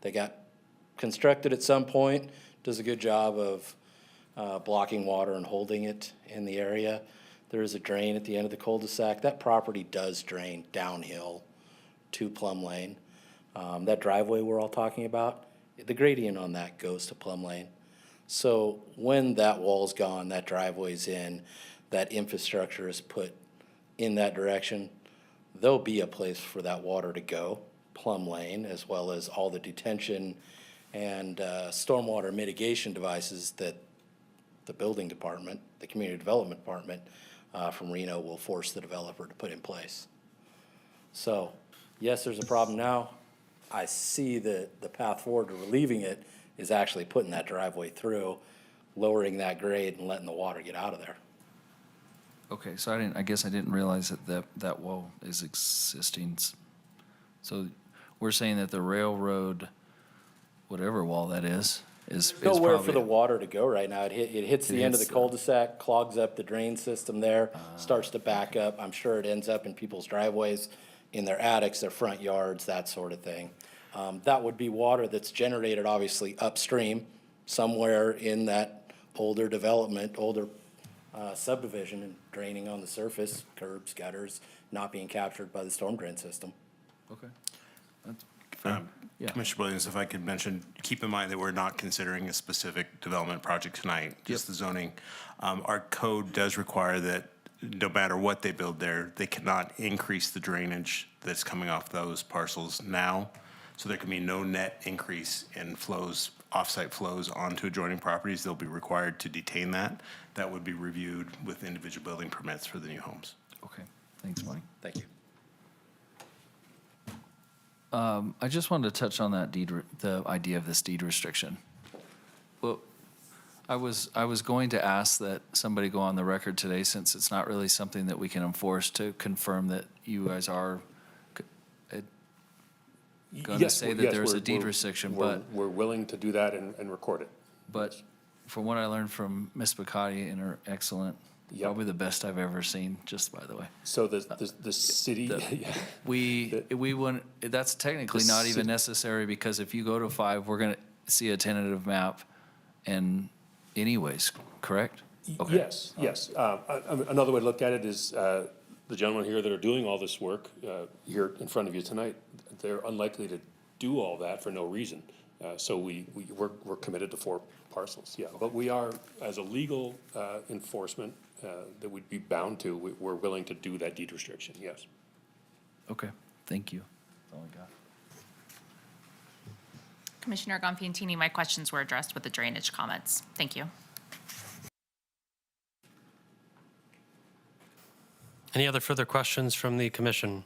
that got constructed at some point does a good job of blocking water and holding it in the area. There is a drain at the end of the cul-de-sac. That property does drain downhill to Plum Lane. That driveway we're all talking about, the gradient on that goes to Plum Lane. So when that wall's gone, that driveway's in, that infrastructure is put in that direction, there'll be a place for that water to go, Plum Lane, as well as all the detention and stormwater mitigation devices that the building department, the community development department from Reno will force the developer to put in place. So, yes, there's a problem now. I see that the path forward to relieving it is actually putting that driveway through, lowering that grade and letting the water get out of there. Okay, so I guess I didn't realize that wall is existing. So we're saying that the railroad, whatever wall that is Nowhere for probably- the water to go right now. It hits the end of the hits the- cul-de-sac, clogs up the drain system there, starts to back up. I'm sure it ends up in people's driveways, in their attics, their front yards, that sort of thing. That would be water that's generated obviously upstream, somewhere in that older development, older subdivision, and draining on the surface, curbs, gutters, not being captured by the storm drain system. Okay. Commissioner Williams, if I could mention, keep in mind that we're not considering a specific development project tonight, just the zoning. Our code does require that no matter what they build there, they cannot increase the drainage that's coming off those parcels now. So there can be no net increase in flows, off-site flows onto adjoining properties. They'll be required to detain that. That would be reviewed with individual building permits for the new homes. Okay, thanks, Mike. Thank you. I just wanted to touch on that the idea of this deed restriction. Well, I was going to ask that somebody go on the record today, since it's not really something that we can enforce, to confirm that you guys are going to Yes, say that yes, there's a we're- deed we're- restriction, we're- but We're willing to do that and record it. But from what I learned from Ms. Bacati and her excellent, probably the best I've ever seen, just by the way. So the city, We wouldn't, that's technically The not even city- necessary, because if you go to 5, we're going to see a tentative map and anyways, correct? Okay. Yes, yes. Another way to look at it is the gentlemen here that are doing all this work here in front of you tonight, they're unlikely to do all that for no reason. So we're committed to 4 parcels, yeah. But we are, as a legal enforcement that we'd be bound to, we're willing to do that deed restriction, yes. Okay, thank you. That's all I got. Commissioner Gonfantini, my questions were addressed with the drainage comments. Thank you. Any other further questions from the commission?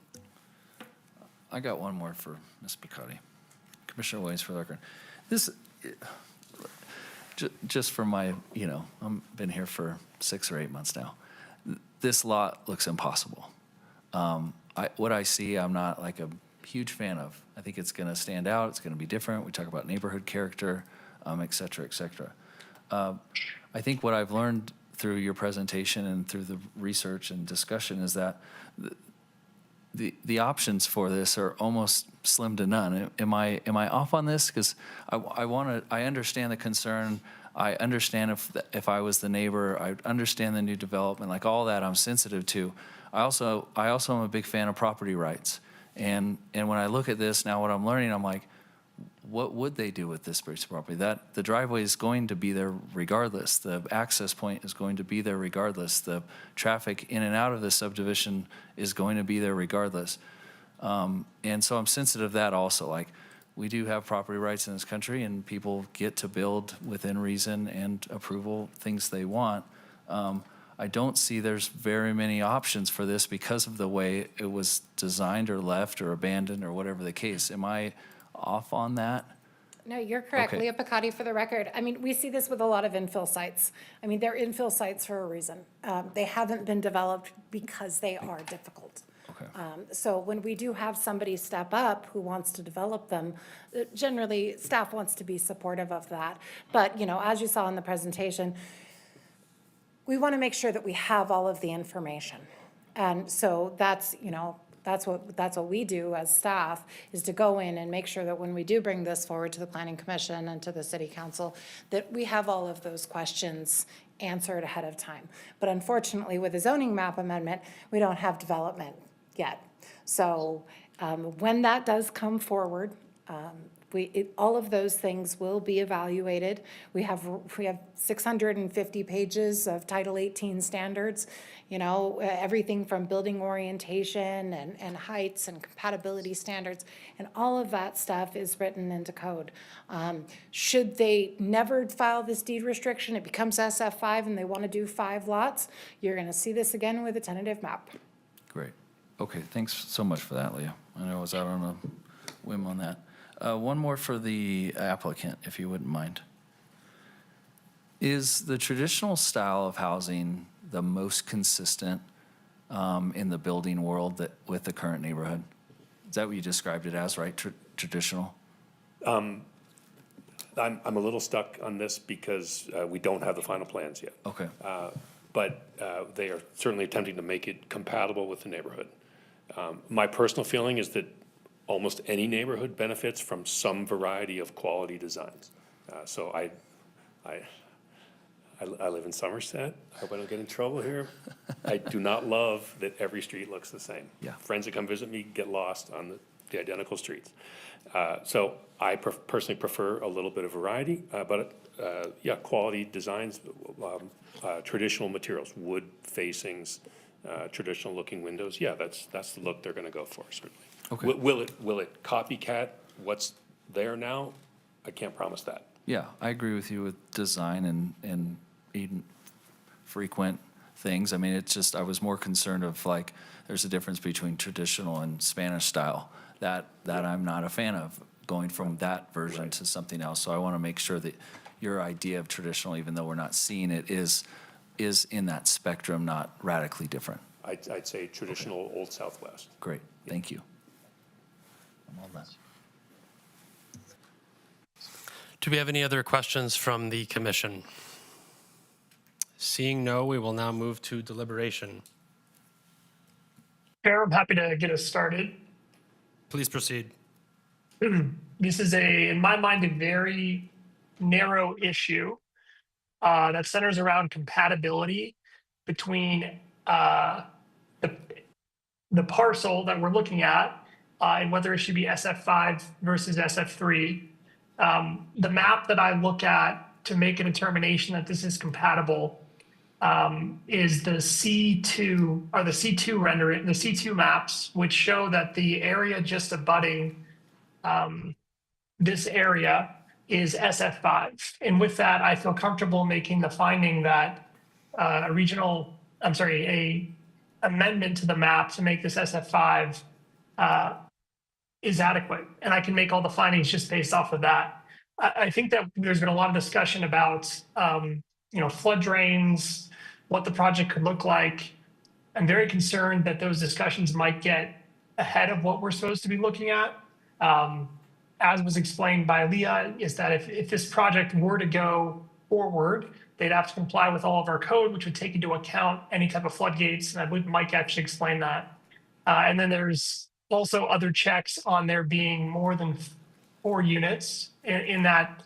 I got one more for Ms. Picotti. Commissioner Williams, for the record. This, just for my, I've been here for 6 or 8 months now. This lot looks impossible. What I see, I'm not like a huge fan of. I think it's going to stand out. It's going to be different. We talk about neighborhood character, et cetera, et cetera. I think what I've learned through your presentation and through the research and discussion is that the options for this are almost slim to none. Am I off on this? Because I understand the concern. I understand if I was the neighbor, I understand the new development, like all that I'm sensitive to. I also am a big fan of property rights. And when I look at this now, what I'm learning, I'm like, what would they do with this piece of property? That the driveway is going to be there regardless. The access point is going to be there regardless. The traffic in and out of the subdivision is going to be there regardless. And so I'm sensitive to that also. Like, we do have property rights in this country, and people get to build within reason and approval things they want. I don't see there's very many options for this because of the way it was designed or left or abandoned or whatever the case. Am I off on that? No, you're correct. Okay. Leah Picotti for the record. I mean, we see this with a lot of infill sites. I mean, they're infill sites for a reason. They haven't been developed because they are difficult. Okay. So when we do have somebody step up who wants to develop them, generally staff wants to be supportive of that. But, as you saw in the presentation, we want to make sure that we have all of the information. And so that's what we do as staff, is to go in and make sure that when we do bring this forward to the Planning Commission and to the City Council, that we have all of those questions answered ahead of time. But unfortunately, with the zoning map amendment, we don't have development yet. So when that does come forward, all of those things will be evaluated. We have 650 pages of Title 18 standards, everything from building orientation and heights and compatibility standards, and all of that stuff is written into code. Should they never file this deed restriction, it becomes SF5 and they want to do 5 lots, you're going to see this again with a tentative map. Great. Okay, thanks so much for that, Leah. I know I was out on a whim on that. One more for the applicant, if you wouldn't mind. Is the traditional style of housing the most consistent in the building world with the current neighborhood? Is that what you described it as, right? Traditional? I'm a little stuck on this because we don't have the final plans yet. Okay. But they are certainly attempting to make it compatible with the neighborhood. My personal feeling is that almost any neighborhood benefits from some variety of quality designs. So I live in Somerset. I hope I don't get in trouble here. I do not love that every street looks the same. Yeah. Friends that come visit me get lost on the identical streets. So I personally prefer a little bit of variety, but quality designs, traditional materials, wood facings, traditional looking windows. Yeah, that's the look they're going to go for, certainly. Okay. Will it copycat what's there now? I can't promise that. Yeah, I agree with you with design and even frequent things. I mean, it's just, I was more concerned of like, there's a difference between traditional and Spanish style that I'm not a fan of, going from that version to something else. So I want to make sure that your idea of traditional, even though we're not seeing it, is in that spectrum, not radically different. I'd say traditional Old Southwest. Great, thank you. I'm all done. Do we have any other questions from the commission? Seeing no, we will now move to deliberation. Chair, I'm happy to get us started. Please proceed. This is in my mind, a very narrow issue that centers around compatibility between the parcel that we're looking at and whether it should be SF5 versus SF3. The map that I look at to make a determination that this is compatible is the C2 or the C2 rendering, the C2 maps, which show that the area just abutting this area is SF5. And with that, I feel comfortable making the finding that a amendment to the map to make this SF5 is adequate. And I can make all the findings just based off of that. I think that there's been a lot of discussion about, flood drains, what the project could look like. I'm very concerned that those discussions might get ahead of what we're supposed to be looking at. As was explained by Leah, is that if this project were to go forward, they'd have to comply with all of our code, which would take into account any type of floodgates. And I believe Mike actually explained that. And then there's also other checks on there being more than 4 units in that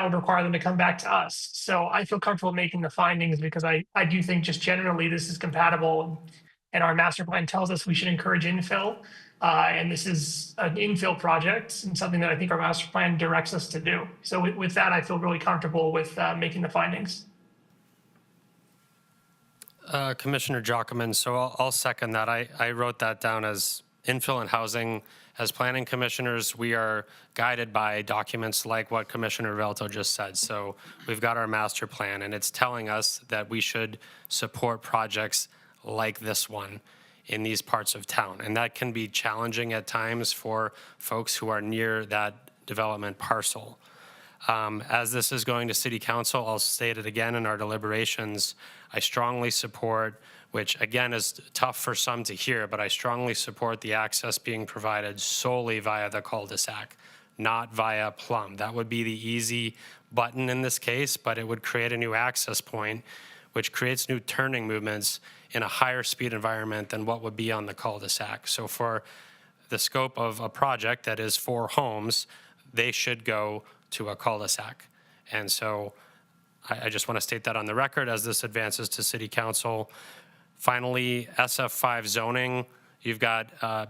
would require them to come back to us. So I feel comfortable making the findings because I do think just generally this is compatible, and our master plan tells us we should encourage infill. And this is an infill project and something that I think our master plan directs us to do. So with that, I feel really comfortable with making the findings. Commissioner Jockman, so I'll second that. I wrote that down as infill and housing. As planning commissioners, we are guided by documents like what Commissioner Velto just said. So we've got our master plan, and it's telling us that we should support projects like this one in these parts of town. And that can be challenging at times for folks who are near that development parcel. As this is going to City Council, I'll state it again in our deliberations, I strongly support, which again is tough for some to hear, but I strongly support the access being provided solely via the cul-de-sac, not via Plum. That would be the easy button in this case, but it would create a new access point, which creates new turning movements in a higher speed environment than what would be on the cul-de-sac. So for the scope of a project that is 4 homes, they should go to a cul-de-sac. And so I just want to state that on the record as this advances to City Council. Finally, SF5 zoning, you've got, a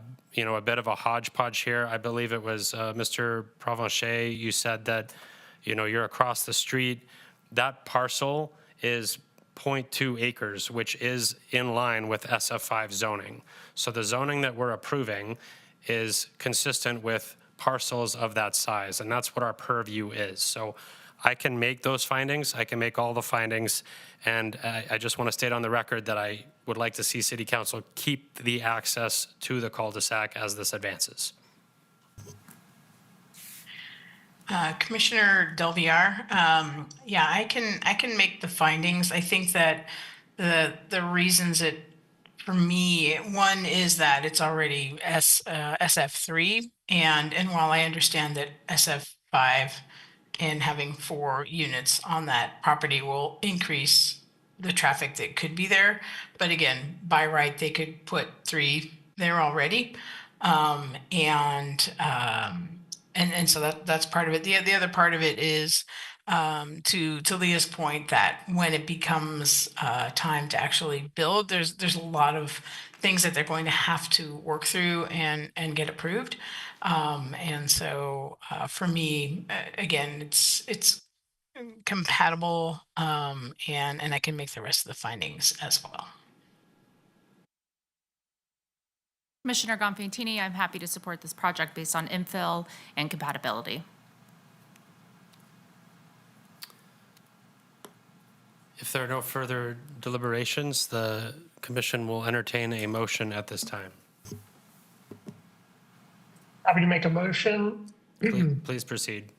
bit of a hodgepodge here. I believe it was Mr. Provencher, you said that, you're across the street. That parcel is 0.2 acres, which is in line with SF5 zoning. So the zoning that we're approving is consistent with parcels of that size, and that's what our purview is. So I can make those findings, I can make all the findings, and I just want to state on the record that I would like to see City Council keep the access to the cul-de-sac as this advances. Commissioner Del Villar, yeah, I can make the findings. I think that the reasons it, for me, one is that it's already SF3, and while I understand that SF5 and having 4 units on that property will increase the traffic that could be there, but again, by right, they could put 3 there already, and so that's part of it. The other part of it is to Leah's point that when it becomes time to actually build, there's a lot of things that they're going to have to work through and get approved. And so for me, again, it's compatible, and I can make the rest of the findings as well. Commissioner Gonfantini, I'm happy to support this project based on infill and compatibility. If there are no further deliberations, the commission will entertain a motion at this time. Happy to make a motion. Please proceed.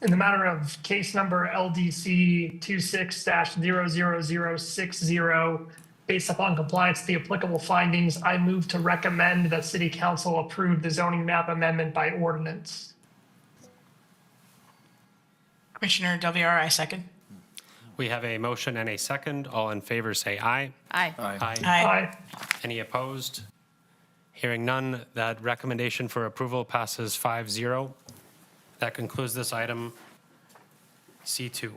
In the matter of case number LDC 26-00060, based upon compliance to the applicable findings, I move to recommend that City Council approve the zoning map amendment by ordinance. Commissioner Del Villar, I second. We have a motion and a second. All in favor say aye. Aye. Aye. Any opposed? Hearing none, that recommendation for approval passes 5-0. That concludes this item C2.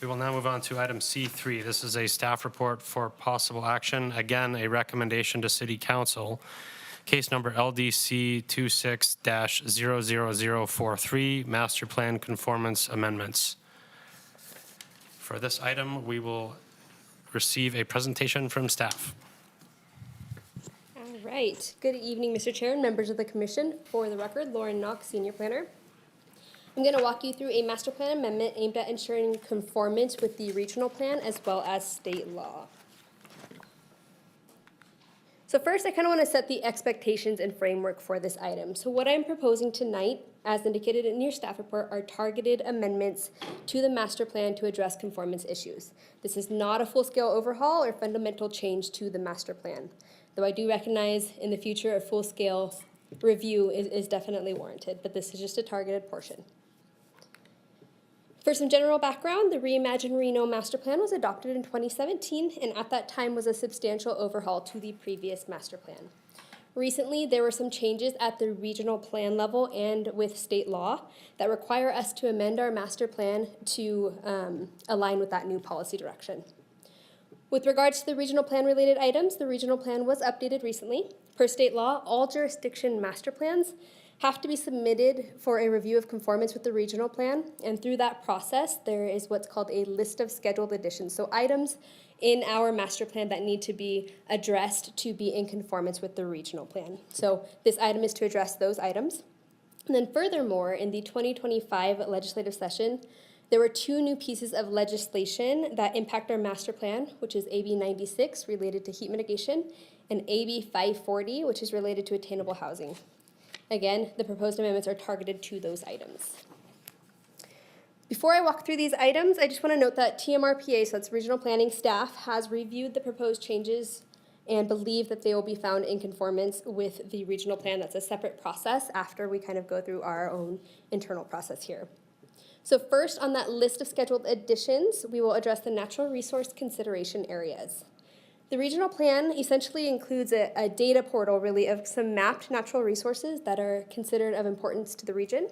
We will now move on to item C3. This is a staff report for possible action. Again, a recommendation to City Council case number LDC 26-00043, master plan conformance amendments. For this item, we will receive a presentation from staff. All right. Good evening, Mr. Chair and members of the commission. For the record, Lauren Knox, Senior Planner. I'm going to walk you through a master plan amendment aimed at ensuring conformance with the regional plan as well as state law. So first, I kind of want to set the expectations and framework for this item. So what I'm proposing tonight, as indicated in your staff report, are targeted amendments to the master plan to address conformance issues. This is not a full-scale overhaul or fundamental change to the master plan, though I do recognize in the future a full-scale review is definitely warranted, but this is just a targeted portion. For some general background, the Reimagine Reno Master Plan was adopted in 2017, and at that time was a substantial overhaul to the previous master plan. Recently, there were some changes at the regional plan level and with state law that require us to amend our master plan to align with that new policy direction. With regards to the regional plan related items, the regional plan was updated recently. Per state law, all jurisdiction master plans have to be submitted for a review of conformance with the regional plan, and through that process, there is what's called a list of scheduled additions. So items in our master plan that need to be addressed to be in conformance with the regional plan. So this item is to address those items. And then furthermore, in the 2025 legislative session, there were two new pieces of legislation that impact our master plan, which is AB 96 related to heat mitigation and AB 540, which is related to attainable housing. Again, the proposed amendments are targeted to those items. Before I walk through these items, I just want to note that TMRPA, so that's regional planning staff, has reviewed the proposed changes and believe that they will be found in conformance with the regional plan. That's a separate process after we kind of go through our own internal process here. So first, on that list of scheduled additions, we will address the natural resource consideration areas. The regional plan essentially includes a data portal, really, of some mapped natural resources that are considered of importance to the region.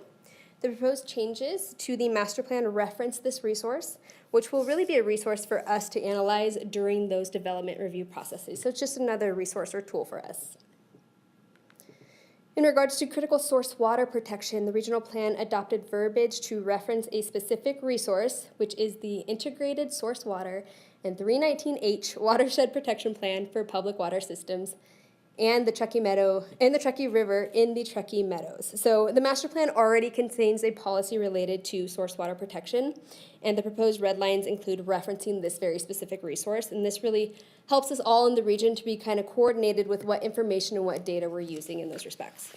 The proposed changes to the master plan reference this resource, which will really be a resource for us to analyze during those development review processes. So it's just another resource or tool for us. In regards to critical source water protection, the regional plan adopted verbiage to reference a specific resource, which is the Integrated Source Water and 319H Watershed Protection Plan for Public Water Systems, and the Truckee River in the Truckee Meadows. So the master plan already contains a policy related to source water protection, and the proposed red lines include referencing this very specific resource, and this really helps us all in the region to be kind of coordinated with what information and what data we're using in those respects.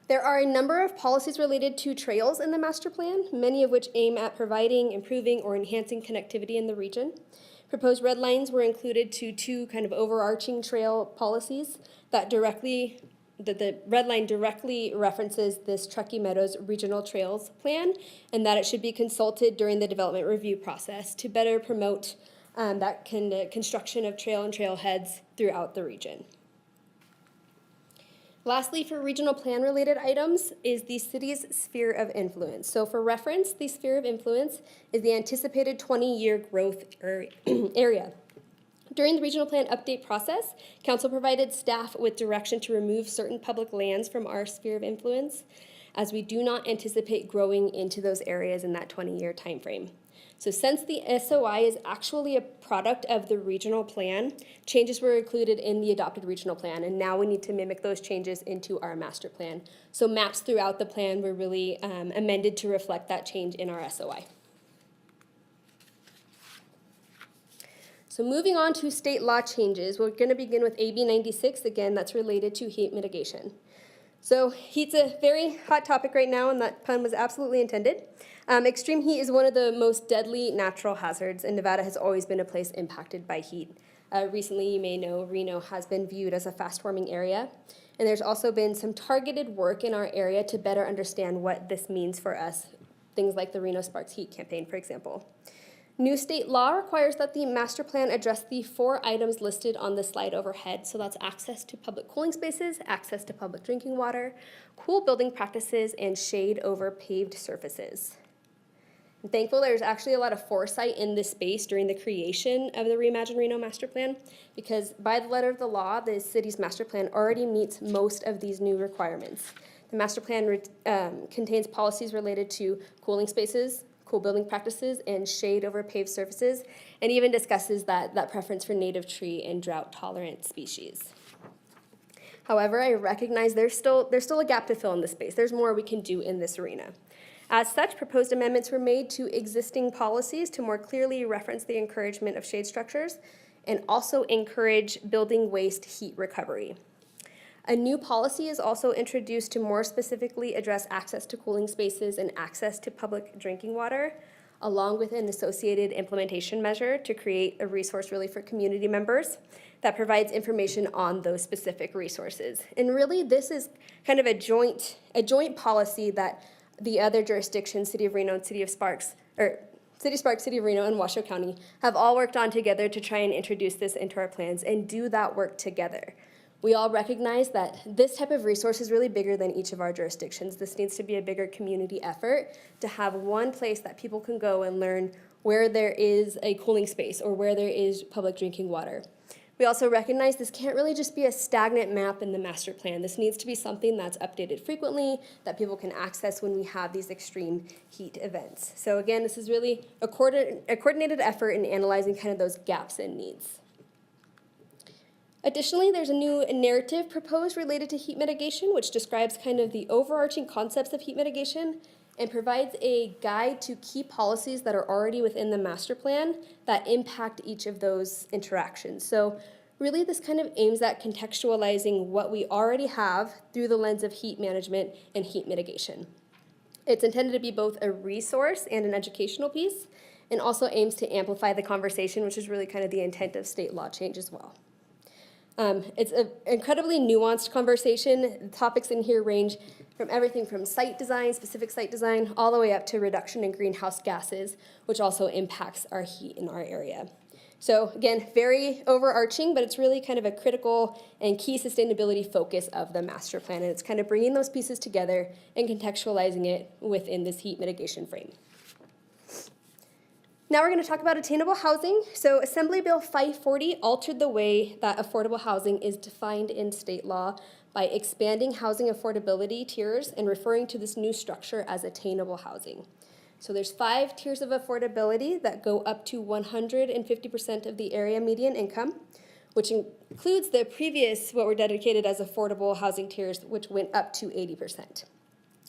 There are a number of policies related to trails in the master plan, many of which aim at providing, improving, or enhancing connectivity in the region. Proposed red lines were included to two kind of overarching trail policies that the red line directly references this Truckee Meadows Regional Trails Plan, and that it should be consulted during the development review process to better promote construction of trail and trailheads throughout the region. Lastly, for regional plan related items is the city's sphere of influence. So for reference, the sphere of influence is the anticipated 20-year growth area. During the regional plan update process, council provided staff with direction to remove certain public lands from our sphere of influence, as we do not anticipate growing into those areas in that 20-year timeframe. So since the SOI is actually a product of the regional plan, changes were included in the adopted regional plan, and now we need to mimic those changes into our master plan. So maps throughout the plan were really amended to reflect that change in our SOI. So moving on to state law changes, we're going to begin with AB 96, again, that's related to heat mitigation. So heat's a very hot topic right now, and that pun was absolutely intended. Extreme heat is one of the most deadly natural hazards, and Nevada has always been a place impacted by heat. Recently, you may know, Reno has been viewed as a fast-warming area, and there's also been some targeted work in our area to better understand what this means for us, things like the Reno Sparks Heat Campaign, for example. New state law requires that the master plan address the 4 items listed on the slide overhead. So that's access to public cooling spaces, access to public drinking water, cool building practices, and shade over paved surfaces. I'm thankful there's actually a lot of foresight in this space during the creation of the Reimagine Reno Master Plan, because by the letter of the law, the city's master plan already meets most of these new requirements. The master plan contains policies related to cooling spaces, cool building practices, and shade over paved surfaces, and even discusses that preference for native tree and drought-tolerant species. However, I recognize there's still a gap to fill in this space. There's more we can do in this arena. As such, proposed amendments were made to existing policies to more clearly reference the encouragement of shade structures and also encourage building waste heat recovery. A new policy is also introduced to more specifically address access to cooling spaces and access to public drinking water, along with an associated implementation measure to create a resource really for community members that provides information on those specific resources. And really, this is kind of a joint policy that the other jurisdictions, City of Reno and City of Sparks, or City of Sparks, City of Reno, and Washoe County have all worked on together to try and introduce this into our plans and do that work together. We all recognize that this type of resource is really bigger than each of our jurisdictions. This needs to be a bigger community effort to have one place that people can go and learn where there is a cooling space or where there is public drinking water. We also recognize this can't really just be a stagnant map in the master plan. This needs to be something that's updated frequently, that people can access when we have these extreme heat events. So again, this is really a coordinated effort in analyzing kind of those gaps and needs. Additionally, there's a new narrative proposed related to heat mitigation, which describes kind of the overarching concepts of heat mitigation and provides a guide to key policies that are already within the master plan that impact each of those interactions. So really this kind of aims at contextualizing what we already have through the lens of heat management and heat mitigation. It's intended to be both a resource and an educational piece, and also aims to amplify the conversation, which is really kind of the intent of state law change as well. It's an incredibly nuanced conversation. The topics in here range from everything from site design, specific site design, all the way up to reduction in greenhouse gases, which also impacts our heat in our area. So again, very overarching, but it's really kind of a critical and key sustainability focus of the master plan. And it's kind of bringing those pieces together and contextualizing it within this heat mitigation frame. Now we're going to talk about attainable housing. So Assembly Bill 540 altered the way that affordable housing is defined in state law by expanding housing affordability tiers and referring to this new structure as attainable housing. So there's 5 tiers of affordability that go up to 150% of the area median income, which includes the previous, what were dedicated as affordable housing tiers, which went up to 80%.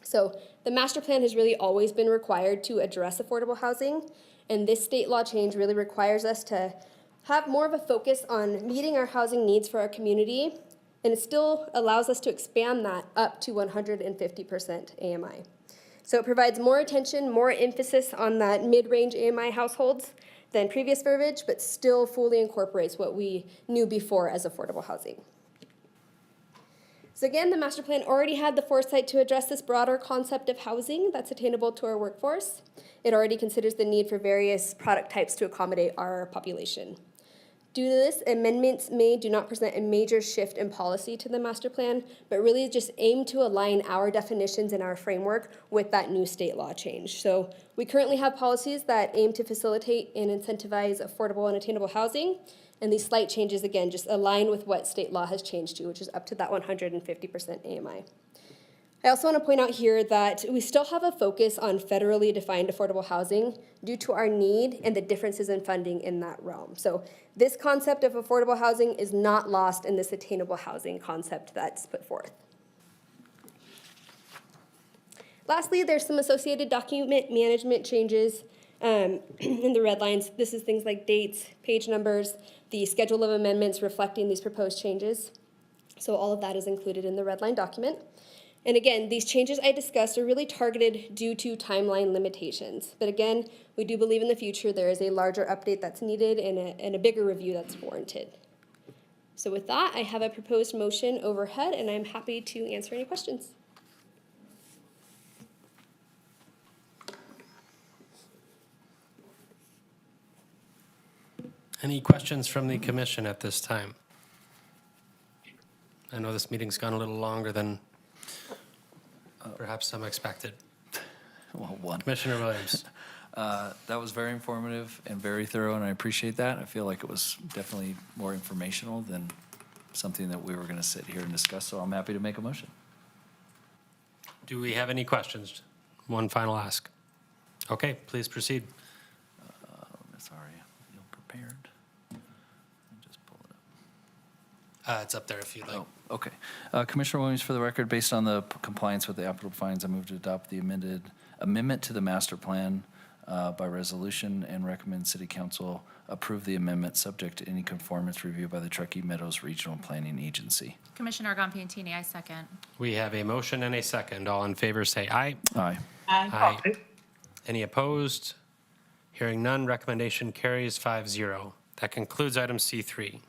So the master plan has really always been required to address affordable housing, and this state law change really requires us to have more of a focus on meeting our housing needs for our community, and it still allows us to expand that up to 150% AMI. So it provides more attention, more emphasis on that mid-range AMI households than previous verbiage, but still fully incorporates what we knew before as affordable housing. So again, the master plan already had the foresight to address this broader concept of housing that's attainable to our workforce. It already considers the need for various product types to accommodate our population. Due to this, amendments made do not present a major shift in policy to the master plan, but really just aim to align our definitions and our framework with that new state law change. So we currently have policies that aim to facilitate and incentivize affordable and attainable housing, and these slight changes, again, just align with what state law has changed to, which is up to that 150% AMI. I also want to point out here that we still have a focus on federally defined affordable housing due to our need and the differences in funding in that realm. So this concept of affordable housing is not lost in this attainable housing concept that's put forth. Lastly, there's some associated document management changes in the red lines. This is things like dates, page numbers, the schedule of amendments reflecting these proposed changes. So all of that is included in the red line document. And again, these changes I discussed are really targeted due to timeline limitations. But again, we do believe in the future there is a larger update that's needed and a bigger review that's warranted. So with that, I have a proposed motion overhead, and I'm happy to answer any questions. Any questions from the commission at this time? I know this meeting's gone a little longer than perhaps some expected. Well, one. Commissioner Williams. That was very informative and very thorough, and I appreciate that. I feel like it was definitely more informational than something that we were going to sit here and discuss, so I'm happy to make a motion. Do we have any questions? One final ask. Okay, please proceed. Ms. Aria, you prepared? Let me just pull it up. It's up there if you'd like. Oh, okay. Commissioner Williams, for the record, based on the compliance with the applicable findings, I move to adopt the amendment to the master plan by resolution and recommend City Council approve the amendment subject to any conformance review by the Truckee Meadows Regional Planning Agency. Commissioner Gampiantini, I second. We have a motion and a second. All in favor, say aye. Aye. Aye. Any opposed? Hearing none, recommendation carries 5-0. That concludes item C3.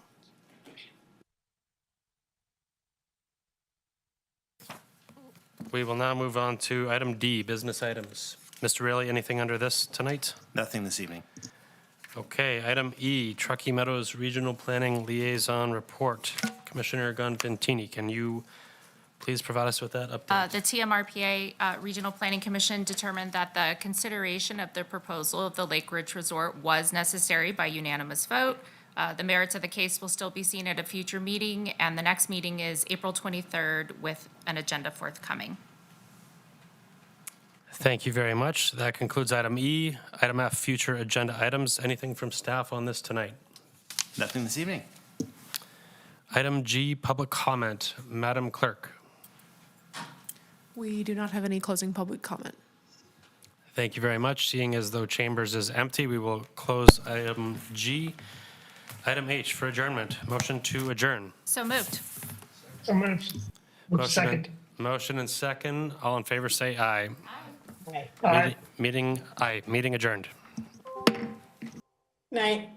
We will now move on to item D, business items. Mr. Rayleigh, anything under this tonight? Nothing this evening. Okay, item E, Truckee Meadows Regional Planning Liaison Report. Commissioner Gunvintini, can you please provide us with that update? The TMRPA Regional Planning Commission determined that the consideration of the proposal of the Lake Ridge Resort was necessary by unanimous vote. The merits of the case will still be seen at a future meeting, and the next meeting is April 23rd with an agenda forthcoming. Thank you very much. That concludes item E. Item F, future agenda items. Anything from staff on this tonight? Nothing this evening. Item G, public comment. Madam Clerk. We do not have any closing public comment. Thank you very much. Seeing as though chambers is empty, we will close item G. Item H for adjournment. Motion to adjourn. So moved. So moved. Second. Motion and second. All in favor, say aye. Aye. Meeting adjourned. Night.